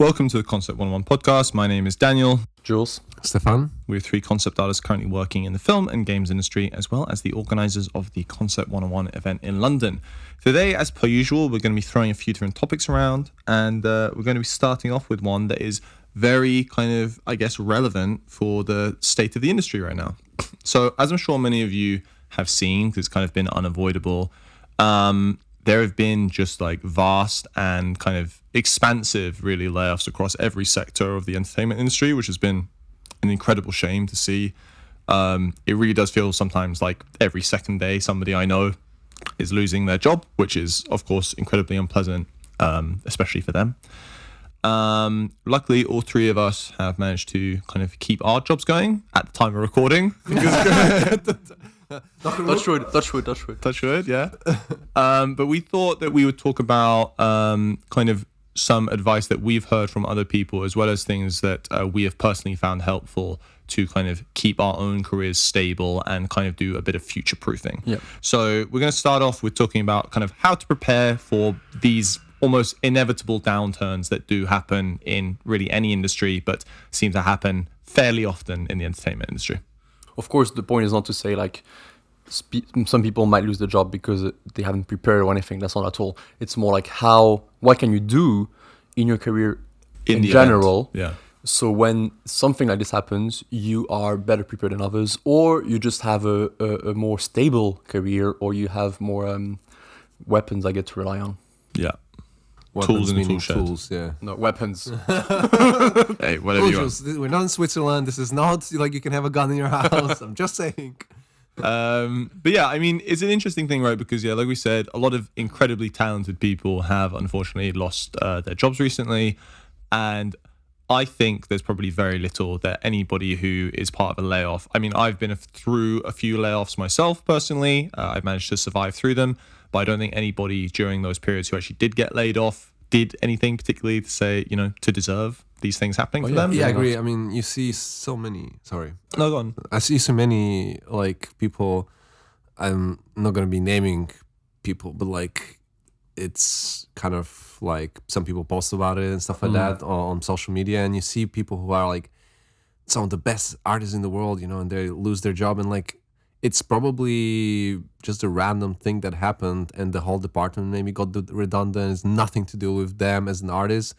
Welcome to the Concept 101 podcast. My name is Daniel. Jules. Stefan. We're three concept artists currently working in the film and games industry, as well as the organisers of the Concept 101 event in London. Today, as per usual, we're going to be throwing a few different topics around, and we're going to be starting off with one that is very relevant for the state of the industry right now. So, as I'm sure many of you have seen, because it's kind of been unavoidable, there have been just like vast and kind of expansive, really, layoffs across every sector of the entertainment industry, which has been an incredible shame to see. It really does feel sometimes like every second day somebody I know is losing their job, which is, of course, incredibly unpleasant, especially for them. Luckily, all three of us have managed to kind of keep our jobs going at the time of recording. Touch wood, yeah. But we thought that we would talk about kind of some advice that we've heard from other people, as well as things that we have personally found helpful to kind of keep our own careers stable and kind of do a bit of future proofing. Yeah. So we're going to start off with talking about kind of how to prepare for these almost inevitable downturns that do happen in really any industry, but seem to happen fairly often in the entertainment industry. Of course, the point is not to say like some people might lose their job because they haven't prepared or anything. That's not at all. It's more like what can you do in your career in general? Yeah. So when something like this happens, you are better prepared than others, or you just have a more stable career, or you have more weapons I get to rely on. Yeah. Weapons Tools in the tool shed. tools, yeah. No, weapons. Hey, whatever you want. We're not in Switzerland. This is not like you can have a gun in your house. I'm just saying. But yeah, I mean, it's an interesting thing, right? Because like we said, a lot of incredibly talented people have unfortunately lost their jobs recently, and I think there's probably very little that anybody who is part of a layoff. I mean, I've been through a few layoffs myself personally. I've managed to survive through them, but I don't think anybody during those periods who actually did get laid off did anything particularly to say, to deserve these things happening for them. Yeah, I agree. I mean, you see so many. Sorry. No, go on. I see so many like people. I'm not gonna be naming people, but like it's kind of like some people post about it and stuff like that on social media, and you see people who are like some of the best artists in the world, and they lose their job, and like it's probably just a random thing that happened, and the whole department maybe got redundant. It's nothing to do with them as an artist.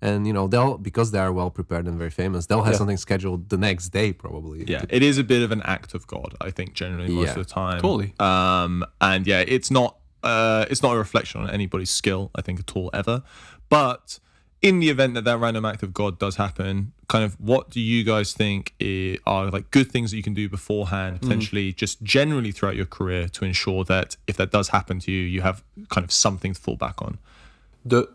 And they'll, because they are well prepared and very famous, they'll have something scheduled the next day probably. Yeah, it is a bit of an act of God, I think, generally most of the time. Totally. And yeah, it's not a reflection on anybody's skill, I think, at all ever. But in the event that random act of God does happen, kind of what do you guys think are like good things that you can do beforehand, potentially just generally throughout your career, to ensure that if that does happen to you, you have kind of something to fall back on?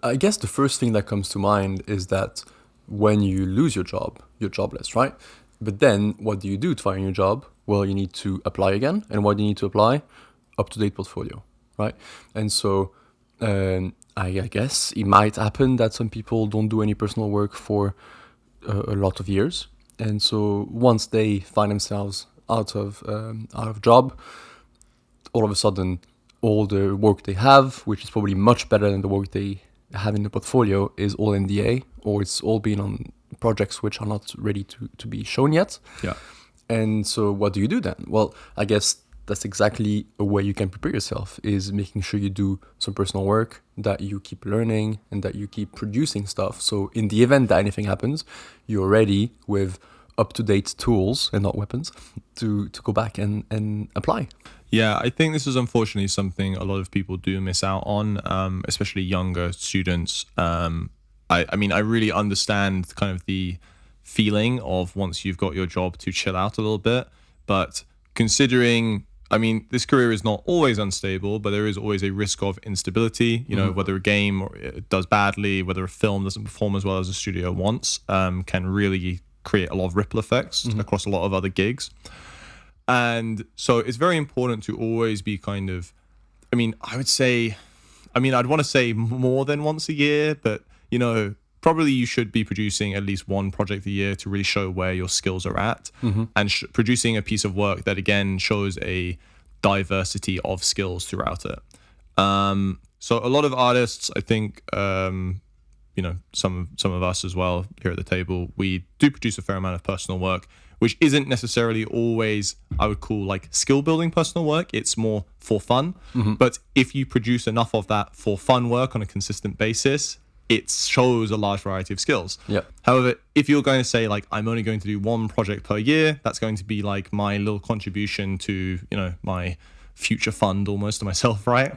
I guess the first thing that comes to mind is that when you lose your job, you're jobless, right? But then what do you do to find a new job? Well, you need to apply again. And what do you need to apply? Up-to-date portfolio, right? And so I guess it might happen that some people don't do any personal work for a lot of years. And so once they find themselves out of job, all of a sudden, all the work they have, which is probably much better than the work they have in the portfolio, is all NDA, or it's all been on projects which are not ready to be shown yet. Yeah. And so what do you do then? Well, I guess that's exactly a way you can prepare yourself, is making sure you do some personal work, that you keep learning, and that you keep producing stuff. So in the event that anything happens, you're ready with up-to-date tools and not weapons to go back and apply. Yeah, I think this is unfortunately something a lot of people do miss out on, especially younger students. I mean, I really understand kind of the feeling of once you've got your job to chill out a little bit. But considering, I mean, this career is not always unstable, but there is always a risk of instability, whether a game does badly, whether a film doesn't perform as well as a studio wants, can really create a lot of ripple effects across a lot of other gigs. And so it's very important to always be kind of, I'd want to say more than once a year, but, probably you should be producing at least one project a year to really show where your skills are at, and producing a piece of work that, again, shows a diversity of skills throughout it. So a lot of artists, I think, some of us as well here at the table, we do produce a fair amount of personal work, which isn't necessarily always, I would call, like skill building personal work. It's more for fun. But if you produce enough of that for fun work on a consistent basis, it shows a large variety of skills. Yeah. However, if you're going to say like, I'm only going to do one project per year, that's going to be like my little contribution to, my future fund almost to myself, right?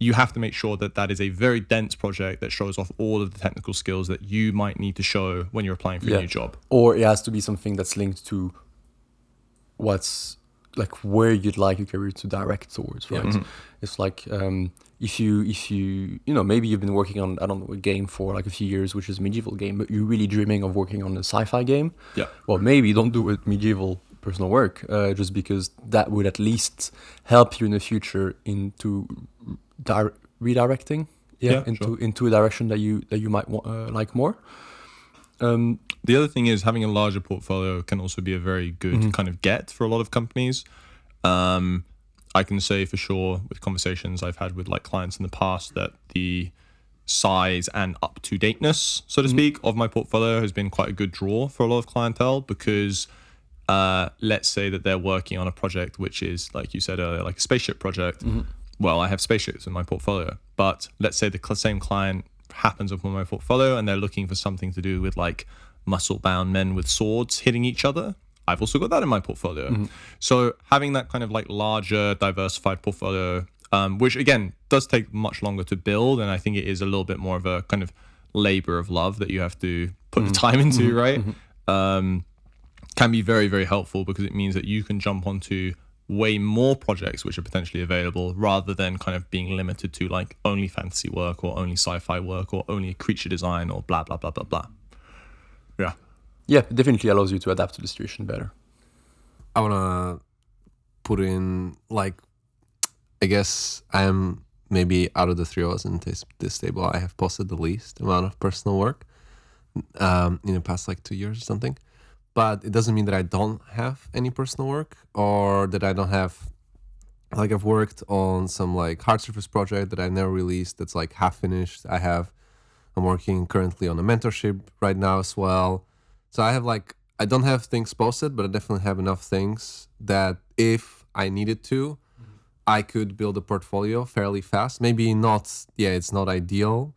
You have to make sure that that is a very dense project that shows off all of the technical skills that you might need to show when you're applying for a new job. Or it has to be something that's linked to what's like where you'd like your career to direct towards, right? It's like if you maybe you've been working on, I don't know, a game for like a few years, which is a medieval game, but you're really dreaming of working on a sci-fi game. Yeah. Well, maybe don't do it medieval personal work, just because that would at least help you in the future into redirecting into a direction that you might like more. The other thing is having a larger portfolio can also be a very good kind of get for a lot of companies. I can say for sure with conversations I've had with like clients in the past that the size and up-to-dateness, so to speak, of my portfolio has been quite a good draw for a lot of clientele, because let's say that they're working on a project which is, like you said earlier, like a spaceship project. Well, I have spaceships in my portfolio, but let's say the same client happens upon my portfolio and they're looking for something to do with like muscle-bound men with swords hitting each other. I've also got that in my portfolio. So having that kind of like larger, diversified portfolio, which again does take much longer to build, and I think it is a little bit more of a kind of labor of love that you have to put the time into, right? Can be very, very helpful, because it means that you can jump onto way more projects which are potentially available, rather than kind of being limited to like only fantasy work or only sci-fi work or only creature design or blah, blah, blah, blah, blah. Yeah. Yeah, it definitely allows you to adapt to the situation better. I want to put in, like, I guess I am maybe out of the three of us in this table, I have posted the least amount of personal work in the past like 2 years or something. But it doesn't mean that I don't have any personal work, or that I don't have, like, I've worked on some like hard surface project that I never released that's like half finished. I'm working currently on a mentorship right now as well. So I have like, I don't have things posted, but I definitely have enough things that if I needed to, I could build a portfolio fairly fast. Maybe not, it's not ideal,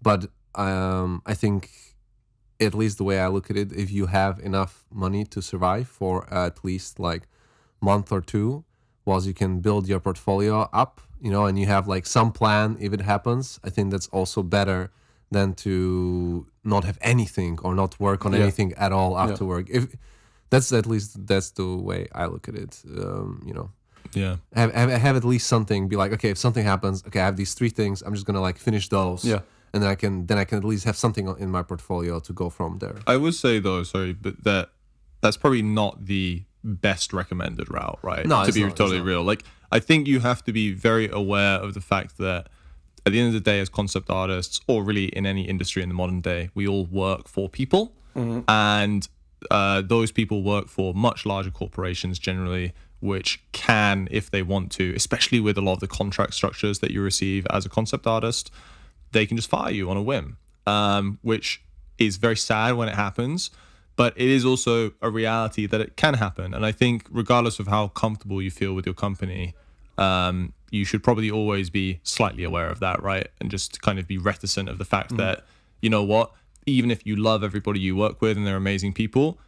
but I think, at least the way I look at it, if you have enough money to survive for at least like month or two, whilst you can build your portfolio up, and you have like some plan if it happens, I think that's also better than to not have anything or not work on anything at all after work. If that's the way I look at it, Yeah. Have at least something. Be like, okay, if something happens, okay, I have these 3 things. I'm just gonna like finish those. Yeah. And then I can at least have something in my portfolio to go from there. I would say though, but that's probably not the best recommended route, right? No, to it's be not, totally real. Like, I think you have to be very aware of the fact that at the end of the day, as concept artists, or really in any industry in the modern day, we all work for people, and those people work for much larger corporations generally, which can, if they want to, especially with a lot of the contract structures that you receive as a concept artist, they can just fire you on a whim, which is very sad when it happens, but it is also a reality that it can happen. And I think regardless of how comfortable you feel with your company, you should probably always be slightly aware of that, right? And just kind of be reticent of the fact that, you know what, even if you love everybody you work with and they're amazing people,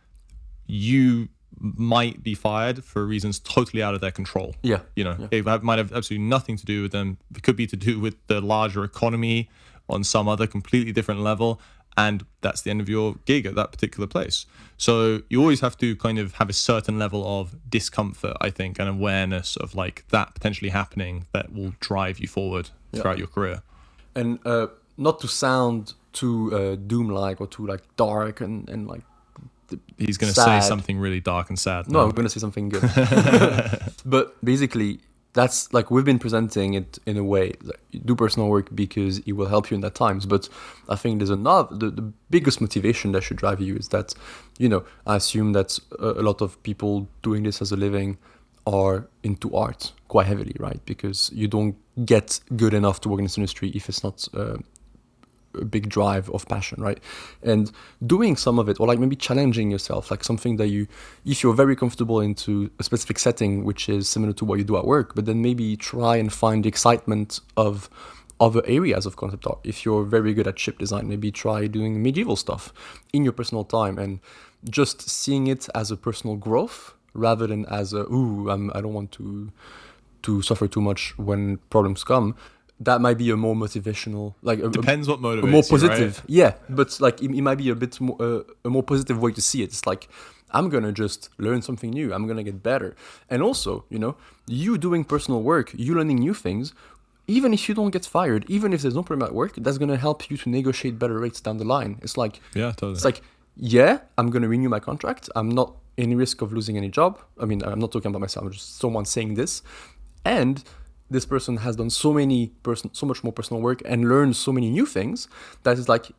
you might be fired for reasons totally out of their control. Yeah. It might have absolutely nothing to do with them. It could be to do with the larger economy on some other completely different level. And that's the end of your gig at that particular place. So you always have to kind of have a certain level of discomfort, I think, and awareness of like that potentially happening that will drive you forward throughout your career. And not to sound too doom-like or too like dark and like he's going to say something really dark and sad. No, I'm going to say something good. But basically, that's like we've been presenting it in a way. Like, you do personal work because it will help you in that times. But I think there's the biggest motivation that should drive you is that, I assume that a lot of people doing this as a living are into art quite heavily, right? Because you don't get good enough to work in this industry if it's not a big drive of passion, right? And doing some of it, or like maybe challenging yourself, like something that you, if you're very comfortable into a specific setting which is similar to what you do at work, but then maybe try and find the excitement of other areas of concept art. If you're very good at ship design, maybe try doing medieval stuff in your personal time and just seeing it as a personal growth rather than as a I don't want to suffer too much when problems come. That might be a more motivational, like Depends what motivates a more you, positive, right? yeah. But like it might be a bit more a more positive way to see it. It's like I'm gonna just learn something new. I'm gonna get better, and also you doing personal work, you learning new things. Even if you don't get fired, even if there's no problem at work, that's gonna help you to negotiate better rates down the line. It's like Yeah, totally. it's like, yeah, I'm gonna renew my contract. I'm not any risk of losing any job. I mean, I'm not talking about myself. I'm just someone saying this, and this person has done so much more personal work and learned so many new things that is like,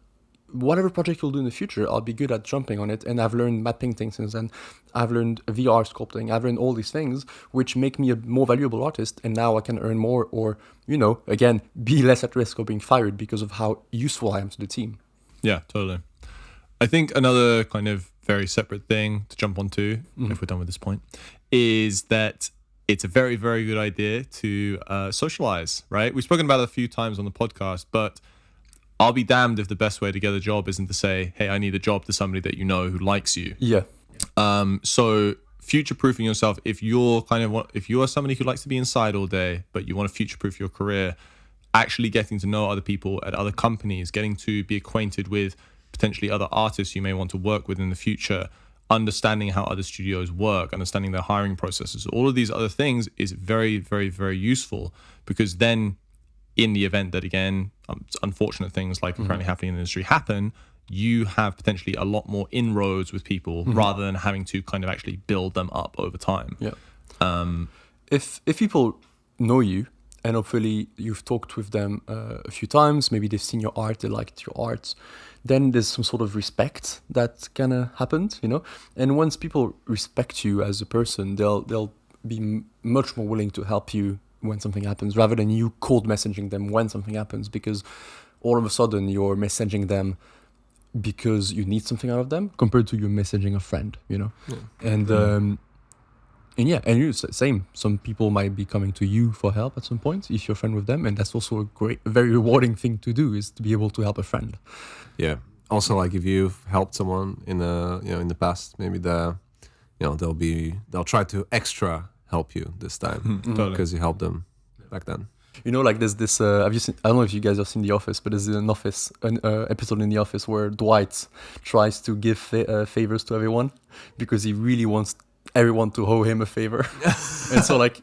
whatever project you'll do in the future, I'll be good at jumping on it. And I've learned matte painting since then. I've learned VR sculpting. I've learned all these things which make me a more valuable artist. And now I can earn more, or again, be less at risk of being fired because of how useful I am to the team. Yeah, totally. I think another kind of very separate thing to jump onto, if we're done with this point, is that it's a very, very good idea to socialize, right? We've spoken about it a few times on the podcast, but I'll be damned if the best way to get a job isn't to say, hey, I need a job, to somebody that you know who likes you. Yeah. So future-proofing yourself, if you are somebody who likes to be inside all day, but you want to future-proof your career, actually getting to know other people at other companies, getting to be acquainted with potentially other artists you may want to work with in the future, understanding how other studios work, understanding their hiring processes, all of these other things is very, very, very useful, because then in the event that, again, unfortunate things like are currently happening in the industry happen, you have potentially a lot more inroads with people rather than having to kind of actually build them up over time. Yeah. If people know you, and hopefully you've talked with them a few times, maybe they've seen your art, they liked your art, then there's some sort of respect that kind of happened, And once people respect you as a person, they'll be much more willing to help you when something happens, rather than you cold messaging them when something happens, because all of a sudden you're messaging them because you need something out of them, compared to you messaging a friend, Yeah. And you same. Some people might be coming to you for help at some point if you're a friend with them, and that's also a very rewarding thing to do, is to be able to help a friend. Yeah. Also, like if you've helped someone in in the past, maybe they'll try to extra help you this time Totally. because you helped them back then. Like there's this. Have you seen? I don't know if you guys have seen The Office, but there's an episode in The Office where Dwight tries to give favors to everyone because he really wants everyone to owe him a favor, and so like.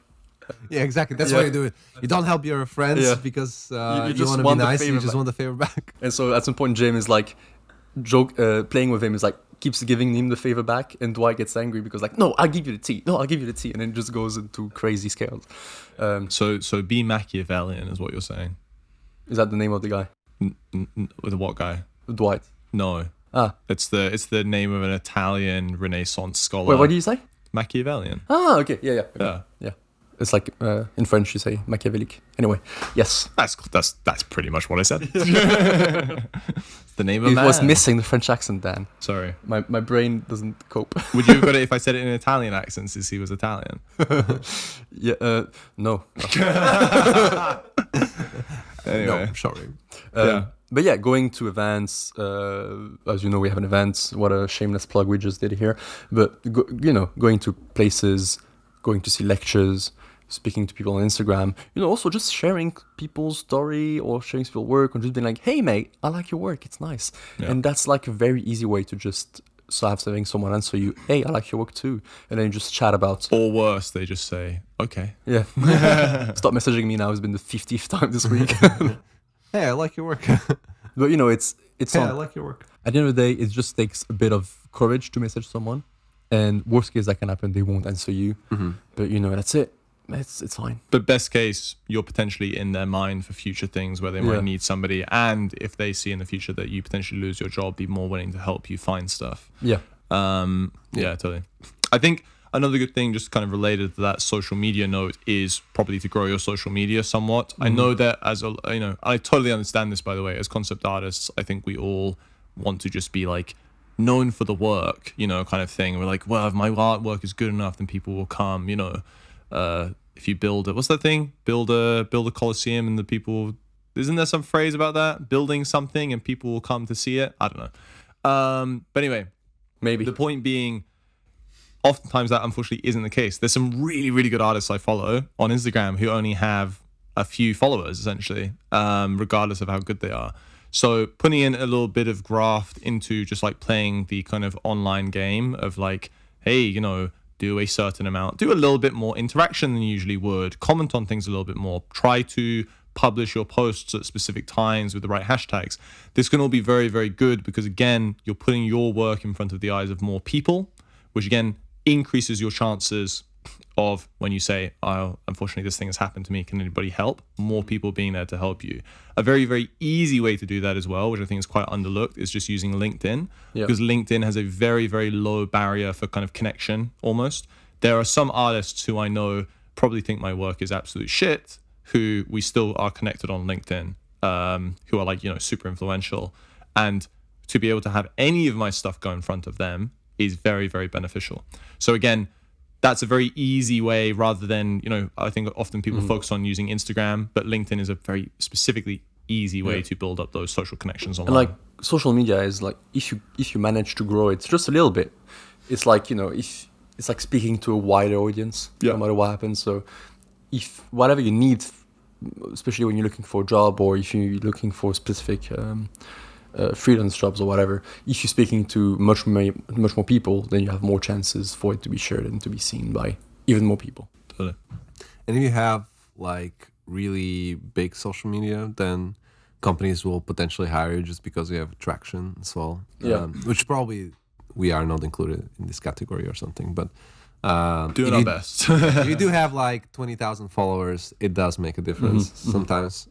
Yeah, exactly. That's Yeah. why you do it. You don't help your friends Yeah. because You you just want to be want the nice. You favor just back. want the favor back. And so at some point, Jim is like playing with him, is like keeps giving him the favor back, and Dwight gets angry because like, no, I'll give you the tea. No, I'll give you the tea, and then it just goes into crazy scales. So be Machiavellian is what you're saying. Is that the name of the guy? With what guy? Dwight. No. It's the name of an Italian Renaissance scholar. Wait, what do you say? Machiavellian. Ah, okay, yeah. Yeah. It's like in French you say Machiavellic. Anyway, yes. That's pretty much what I said. It's the name of It man. was missing the French accent, Dan. Sorry. My brain doesn't cope. Would you have got it if I said it in Italian accent, since he was Italian? Yeah. No. Anyway. No, sorry. Yeah. But yeah, going to events, as you know, we have an event. What a shameless plug we just did here. But, going to places, going to see lectures, speaking to people on Instagram, also just sharing people's story or sharing people's work, or just being like, hey, mate, I like your work. It's nice. Yeah. And that's like a very easy way to just having someone answer you, hey, I like your work too. And then you just chat about. Or worse, they just say, okay. Yeah. Stop messaging me now. It's been the 50th time this week. Hey, I like your work. But, it's Hey, not. I like your work. At the end of the day, it just takes a bit of courage to message someone. And worst case that can happen, they won't answer you. But, that's it. It's fine. But best case, you're potentially in their mind for future things where they Yeah. might need somebody. And if they see in the future that you potentially lose your job, be more willing to help you find stuff. Yeah. Yeah, totally. I think another good thing, just kind of related to that social media note, is probably to grow your social media somewhat. I know that I totally understand this, by the way, as concept artists. I think we all want to just be like known for the work, kind of thing. We're like, well, if my artwork is good enough, then people will come, if you build what's that thing? Build a Colosseum and the people, isn't there some phrase about that? Building something and people will come to see it? I don't know. But anyway, Maybe. the point being, oftentimes that unfortunately isn't the case. There's some really, really good artists I follow on Instagram who only have a few followers, essentially, regardless of how good they are. So putting in a little bit of graft into just like playing the kind of online game of like, hey, do a certain amount, do a little bit more interaction than you usually would, comment on things a little bit more, try to publish your posts at specific times with the right hashtags. This can all be very, very good because, again, you're putting your work in front of the eyes of more people, which again increases your chances of, when you say, oh, unfortunately this thing has happened to me, can anybody help? More people being there to help you. A very, very easy way to do that as well, which I think is quite underlooked, is just using LinkedIn. Because LinkedIn has a very, very low barrier for kind of connection almost. There are some artists who I know probably think my work is absolute shit, who we still are connected on LinkedIn, who are like, super influential. And to be able to have any of my stuff go in front of them is very, very beneficial. So again, that's a very easy way, rather than, I think often people focus on using Instagram, but LinkedIn is a very specifically easy way to build up those social connections online. And like social media is like, if you manage to grow it just a little bit, it's like, if it's like speaking to a wider audience, no matter what happens. So if whatever you need, especially when you're looking for a job or if you're looking for specific freelance jobs or whatever, if you're speaking to much more people, then you have more chances for it to be shared and to be seen by even more people. Totally. And if you have like really big social media, then companies will potentially hire you just because you have traction as well. Which probably we are not included in this category or something, but doing our best. if you do have like 20,000 followers, it does make a difference sometimes,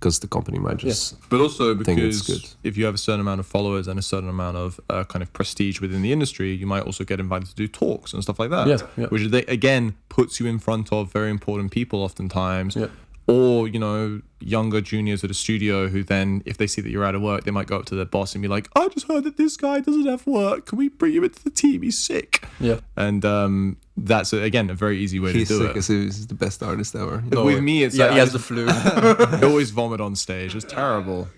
because the company might just but also think it's because good. if you have a certain amount of followers and a certain amount of kind of prestige within the industry, you might also get invited to do talks and stuff like that, which again puts you in front of very important people oftentimes, or younger juniors at a studio who then, if they see that you're out of work, they might go up to their boss and be like, I just heard that this guy doesn't have work, can we bring him into the team, he's sick. And that's again a very easy way He's to do sick, it. He's the best artist ever. With me, it's he has the flu. I always vomit on stage. It's terrible.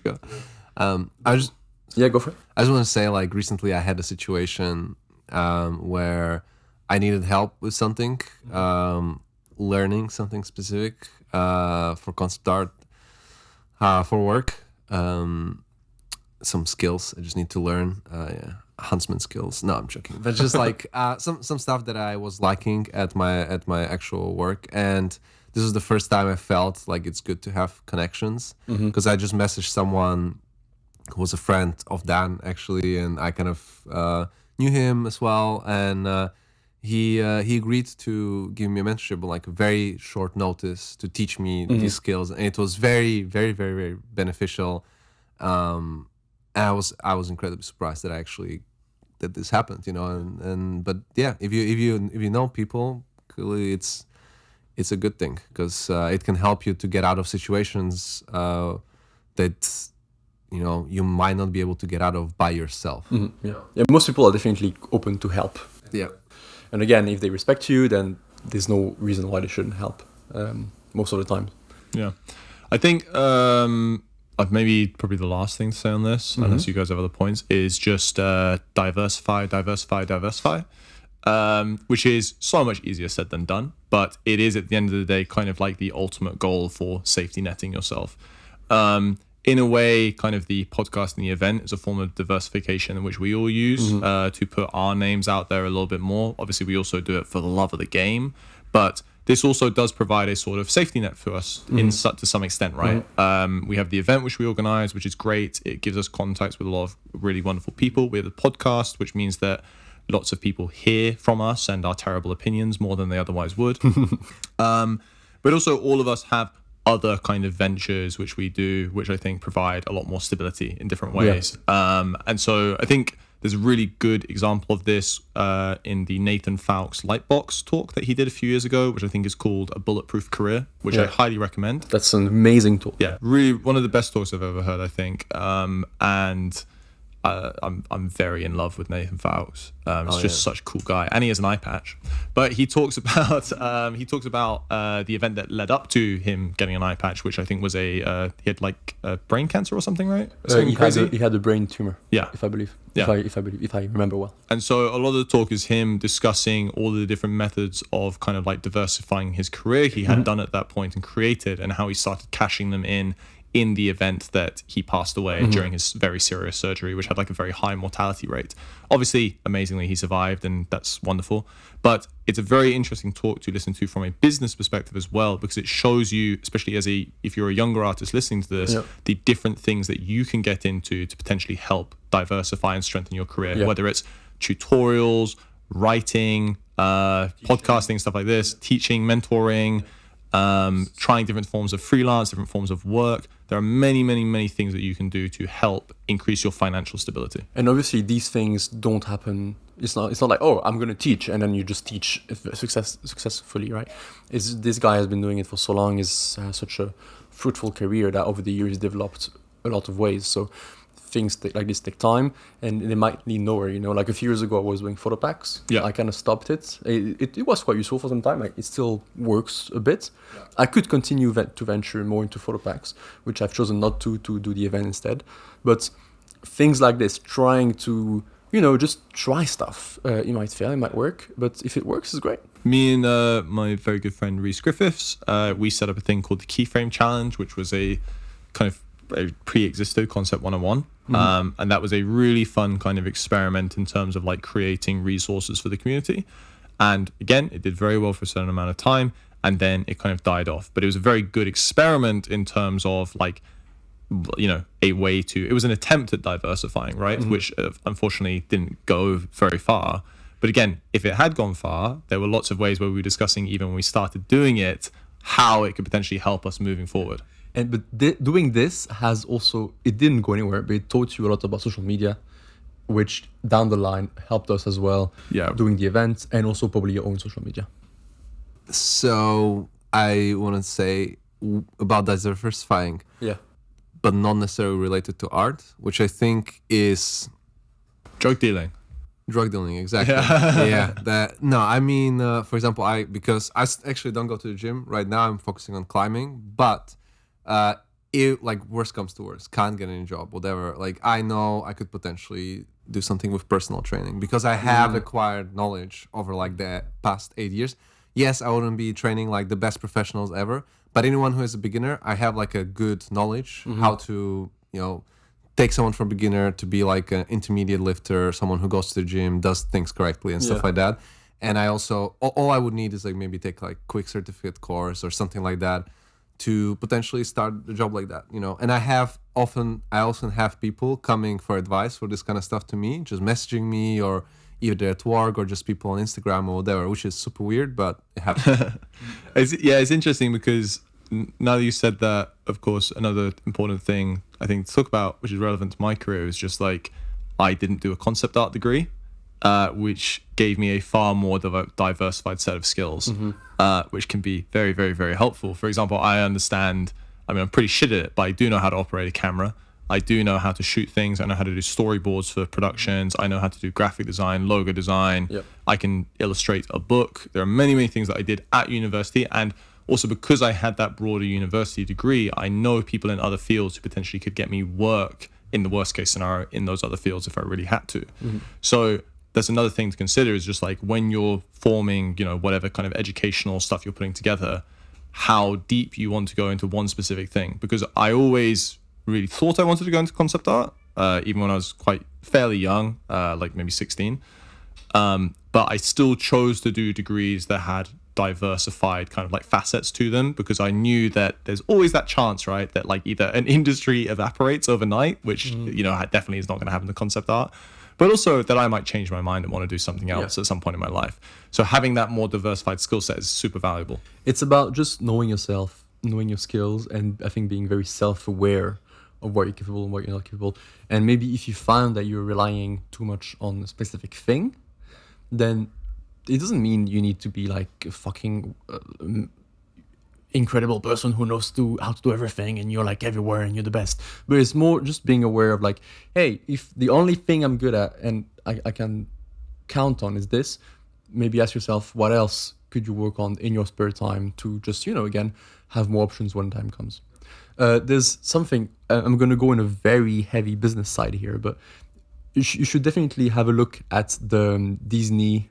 I just Go for it. I just want to say, like, recently I had a situation where I needed help with something, learning something specific for concept art, for work, some skills I just need to learn, huntsman skills. No, I'm joking, but just like some stuff that I was liking at my actual work, and this was the first time I felt like it's good to have connections, because I just messaged someone who was a friend of Dan actually, and I kind of knew him as well, and he agreed to give me a mentorship on like a very short notice to teach me these skills, and it was very, very, very, very beneficial. And I was incredibly surprised that this happened, and but yeah, if you know people, clearly it's a good thing, because it can help you to get out of situations that you might not be able to get out of by yourself. Most people are definitely open to help. And again, if they respect you, then there's no reason why they shouldn't help, most of the time. I think maybe probably the last thing to say on this, unless you guys have other points, is just diversify, which is so much easier said than done, but it is at the end of the day kind of like the ultimate goal for safety netting yourself. In a way, kind of the podcast and the event is a form of diversification in which we all use to put our names out there a little bit more. Obviously, we also do it for the love of the game, but this also does provide a sort of safety net for us to some extent, right? We have the event which we organize, which is great. It gives us contacts with a lot of really wonderful people. We have the podcast, which means that lots of people hear from us and our terrible opinions more than they otherwise would. But also all of us have other kind of ventures which we do, which I think provide a lot more stability in different ways. And so I think There's a really good example of this in the Nathan Fowkes Lightbox talk that he did a few years ago, which I think is called A Bulletproof Career, which I highly recommend. That's an amazing talk. Yeah, really one of the best talks I've ever heard, I think. And I'm very in love with Nathan Fowkes. He's just such a cool guy, and he has an eye patch. But he talks about the event that led up to him getting an eye patch, which I think was he had like brain cancer or something, right? Something crazy. He had a brain tumor. Yeah. if I believe. Yeah. If I remember well. And so a lot of the talk is him discussing all the different methods of kind of like diversifying his career he had done at that point and created, and how he started cashing them in the event that he passed away during his very serious surgery, which had like a very high mortality rate. Obviously, amazingly, he survived, and that's wonderful. But it's a very interesting talk to listen to from a business perspective as well, because it shows you, especially if you're a younger artist listening to this, the different things that you can get into to potentially help diversify and strengthen your career, whether it's tutorials, writing, podcasting, stuff like this, teaching, mentoring, trying different forms of freelance, different forms of work. There are many, many, many things that you can do to help increase your financial stability. And obviously, these things don't happen. It's not like, oh, I'm going to teach, and then you just teach successfully, right? This guy has been doing it for so long, has such a fruitful career that over the years developed a lot of ways. So things like this take time, and they might lead nowhere. Like a few years ago, I was doing photo packs. Yeah. I kind of stopped it. It was quite useful for some time. Like, it still works a bit. Yeah. I could continue to venture more into photo packs, which I've chosen not to do the event instead. But things like this, trying to just try stuff. It might fail, it might work, but if it works, it's great. Me and my very good friend Reese Griffiths, we set up a thing called the Keyframe Challenge, which was a kind of a pre-existed Concept 101. And that was a really fun kind of experiment in terms of like creating resources for the community. And again, it did very well for a certain amount of time, and then it kind of died off. But it was a very good experiment in terms of like, a way to, it was an attempt at diversifying, right? Which unfortunately didn't go very far. But again, if it had gone far, there were lots of ways where we were discussing, even when we started doing it, how it could potentially help us moving forward. Doing this has also, it didn't go anywhere, but it taught you a lot about social media, which down the line helped us as well. Yeah. Doing the events, and also probably your own social media. So I want to say about diversifying. Yeah. But not necessarily related to art, which I think is Drug dealing, exactly. For example, because I actually don't go to the gym right now. I'm focusing on climbing, but if like worst comes to worst, can't get any job, whatever. Like, I know I could potentially do something with personal training because I have acquired knowledge over like the past 8 years. Yes, I wouldn't be training like the best professionals ever, but anyone who is a beginner, I have like a good knowledge how to, take someone from beginner to be like an intermediate lifter, someone who goes to the gym, does things correctly and stuff like that. And I also, all I would need is like maybe take like quick certificate course or something like that to potentially start a job like that, And I also have people coming for advice for this kind of stuff to me, just messaging me, or either at work or just people on Instagram or whatever, which is super weird, but it happens. It's interesting because now that you said that, of course, another important thing I think to talk about, which is relevant to my career, is just like, I didn't do a concept art degree, which gave me a far more diversified set of skills, which can be very, very, very helpful. For example, I'm pretty shit at it, but I do know how to operate a camera. I do know how to shoot things. I know how to do storyboards for productions. I know how to do graphic design, logo design. Yep. I can illustrate a book. There are many, many things that I did at university. And also because I had that broader university degree, I know people in other fields who potentially could get me work in the worst case scenario in those other fields if I really had to. So that's another thing to consider, is just like when you're forming, whatever kind of educational stuff you're putting together, how deep you want to go into one specific thing. Because I always really thought I wanted to go into concept art, even when I was fairly young, like maybe 16. But I still chose to do degrees that had diversified kind of like facets to them, because I knew that there's always that chance, right, that like either an industry evaporates overnight, which definitely is not going to happen to concept art, but also that I might change my mind and want to do something else at some point in my life. So having that more diversified skill set is super valuable. It's about just knowing yourself, knowing your skills, and I think being very self-aware of what you're capable and what you're not capable. And maybe if you find that you're relying too much on a specific thing, then it doesn't mean you need to be like a fucking incredible person who knows how to do everything and you're like everywhere and you're the best. But it's more just being aware of like, hey, if the only thing I'm good at and I can count on is this, maybe ask yourself, what else could you work on in your spare time to just, again, have more options when time comes. There's something, I'm going to go in a very heavy business side here, but you should definitely have a look at the Disney.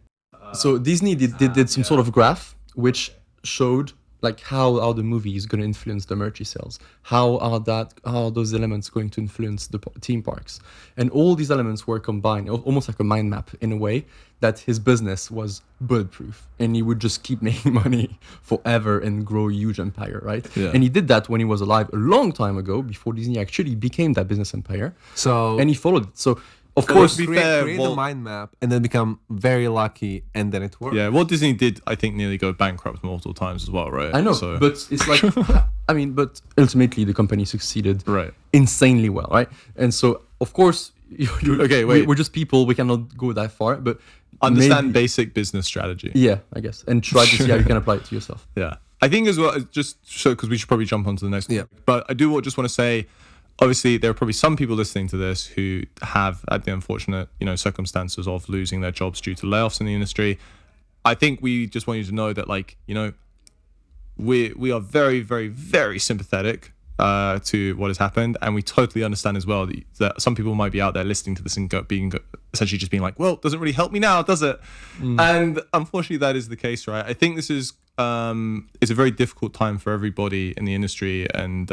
So Disney did some sort of graph which showed like how the movie is going to influence the merchy sales, how are those elements going to influence the theme parks, and all these elements were combined, almost like a mind map in a way that his business was bulletproof, and he would just keep making money forever and grow a huge empire, right? Yeah. And he did that when he was alive a long time ago, before Disney actually became that business empire. So And he followed it. So of But course, to be fair, create Walt- a mind map and then become very lucky, and then it works. Yeah, Walt Disney did, I think, nearly go bankrupt multiple times as well, right? I know, So, but it's like, but ultimately the company succeeded right. insanely well, right? And so, of course, Okay, wait. we're just people. We cannot go that far, but Understand maybe- basic business strategy. Yeah, I guess, and try to see how you can apply it to yourself. Yeah. I think as well, just so, because we should probably jump on to the next Yeah. one. But I do just want to say, obviously, there are probably some people listening to this who have had the unfortunate, circumstances of losing their jobs due to layoffs in the industry. I think we just want you to know that, like, we are very, very, very sympathetic to what has happened, and we totally understand as well that some people might be out there listening to this and essentially just being like, well, it doesn't really help me now, does it? And unfortunately, that is the case, right? I think this is it's a very difficult time for everybody in the industry, and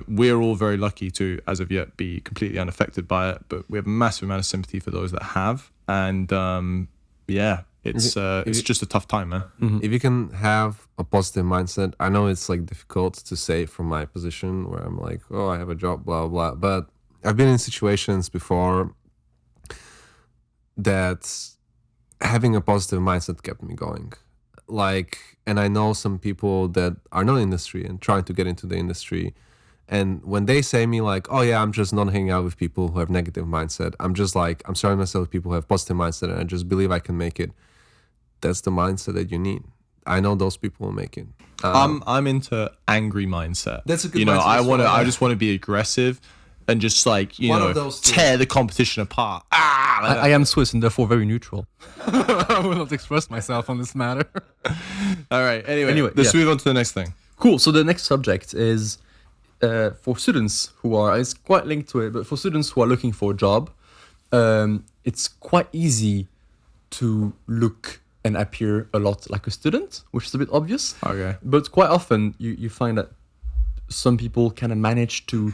we're all very lucky to, as of yet, be completely unaffected by it, but we have a massive amount of sympathy for those that have, and it's just a tough time, man. If you can have a positive mindset, I know it's like difficult to say from my position where I'm like, oh, I have a job, blah, blah, but I've been in situations before that having a positive mindset kept me going. Like, and I know some people that are not in the industry and trying to get into the industry. And when they say me like, oh yeah, I'm just not hanging out with people who have negative mindset, I'm just like, I'm surrounding myself with people who have positive mindset and I just believe I can make it. That's the mindset that you need. I know those people will make it. I'm into angry mindset. That's a good mindset I as well, I yeah. just want to be aggressive and just like One of those two. tear the competition apart. I am Swiss and therefore very neutral. I will not express myself on this matter. All right. Anyway, Anyway, let's yeah. move on to the next thing. Cool. So the next subject is for students who are, it's quite linked to it, but for students who are looking for a job, it's quite easy to look and appear a lot like a student, which is a bit obvious. Okay. But quite often you find that some people kind of manage to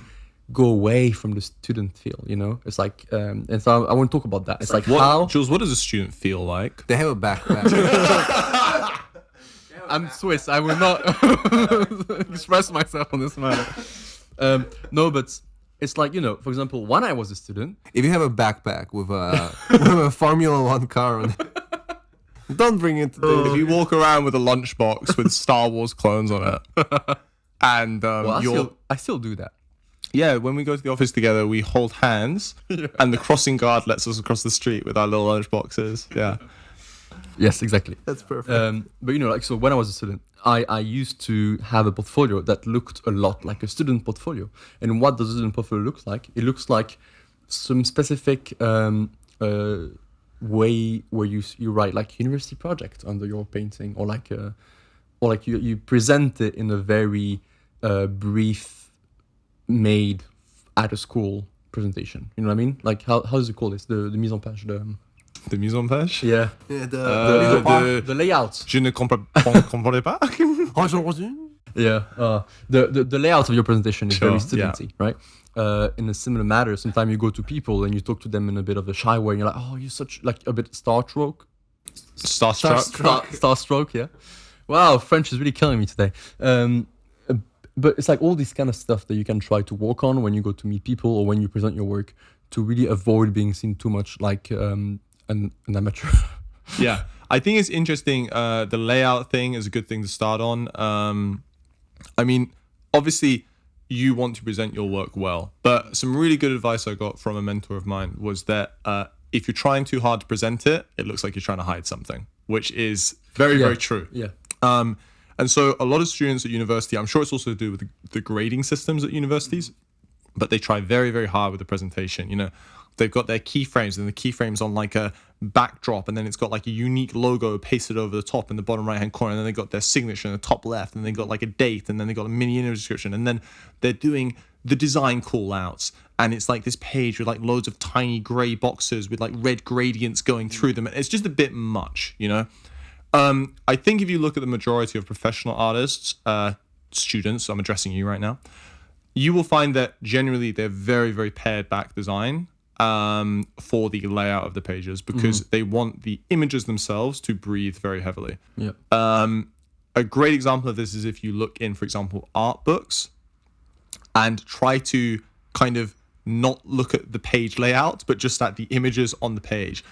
go away from the student feel, It's like, and so I want to talk about that. It's like how... Jules, what does a student feel like? They have a backpack. I'm Swiss. I will not express myself on this matter. No, but it's like, for example, when I was a student... If you have a backpack with a Formula One car on it, don't bring it to If you walk around with a lunchbox with Star Wars clones on it, and Well, I still do that. when we go to the office together, we hold hands, and the crossing guard lets us across the street with our little lunchboxes. Yeah. Yes, exactly. That's perfect. But so when I was a student, I used to have a portfolio that looked a lot like a student portfolio. And what does a student portfolio look like? It looks like some specific way where you write like university project under your painting, or like you present it in a very brief, made at a school presentation. You know what I mean? Like how does it call this? The mise en page. The mise en page. Yeah. Yeah, The layout. Je ne comprends pas. Yeah, the layout of your presentation is Sure, very studenty, right? In a similar matter, sometimes you go to people and you talk to them in a bit of a shy way, and you're like, oh, you're such like a bit starstruck. Starstruck, yeah. Wow, French is really killing me today. But it's like all this kind of stuff that you can try to work on when you go to meet people or when you present your work, to really avoid being seen too much like an amateur. Yeah, I think it's interesting. The layout thing is a good thing to start on. I mean, obviously, you want to present your work well. But some really good advice I got from a mentor of mine was that if you're trying too hard to present it, it looks like you're trying to hide something, which is very, very true. Yeah. And so a lot of students at university, I'm sure it's also to do with the grading systems at universities, but they try very, very hard with the presentation. You know, they've got their keyframes, and the keyframes on like a backdrop, and then it's got like a unique logo pasted over the top in the bottom right hand corner, and then they got their signature in the top left, and they got like a date, and then they got a mini image description, and then they're doing the design call outs, and it's like this page with like loads of tiny gray boxes with like red gradients going through them. It's just a bit much, you know. I think if you look at the majority of professional artists, students, I'm addressing you right now, you will find that generally they're very, very pared back design for the layout of the pages, because they want the images themselves to breathe very heavily. Yeah. A great example of this is if you look in, for example, art books and try to kind of not look at the page layout, but just at the images on the page.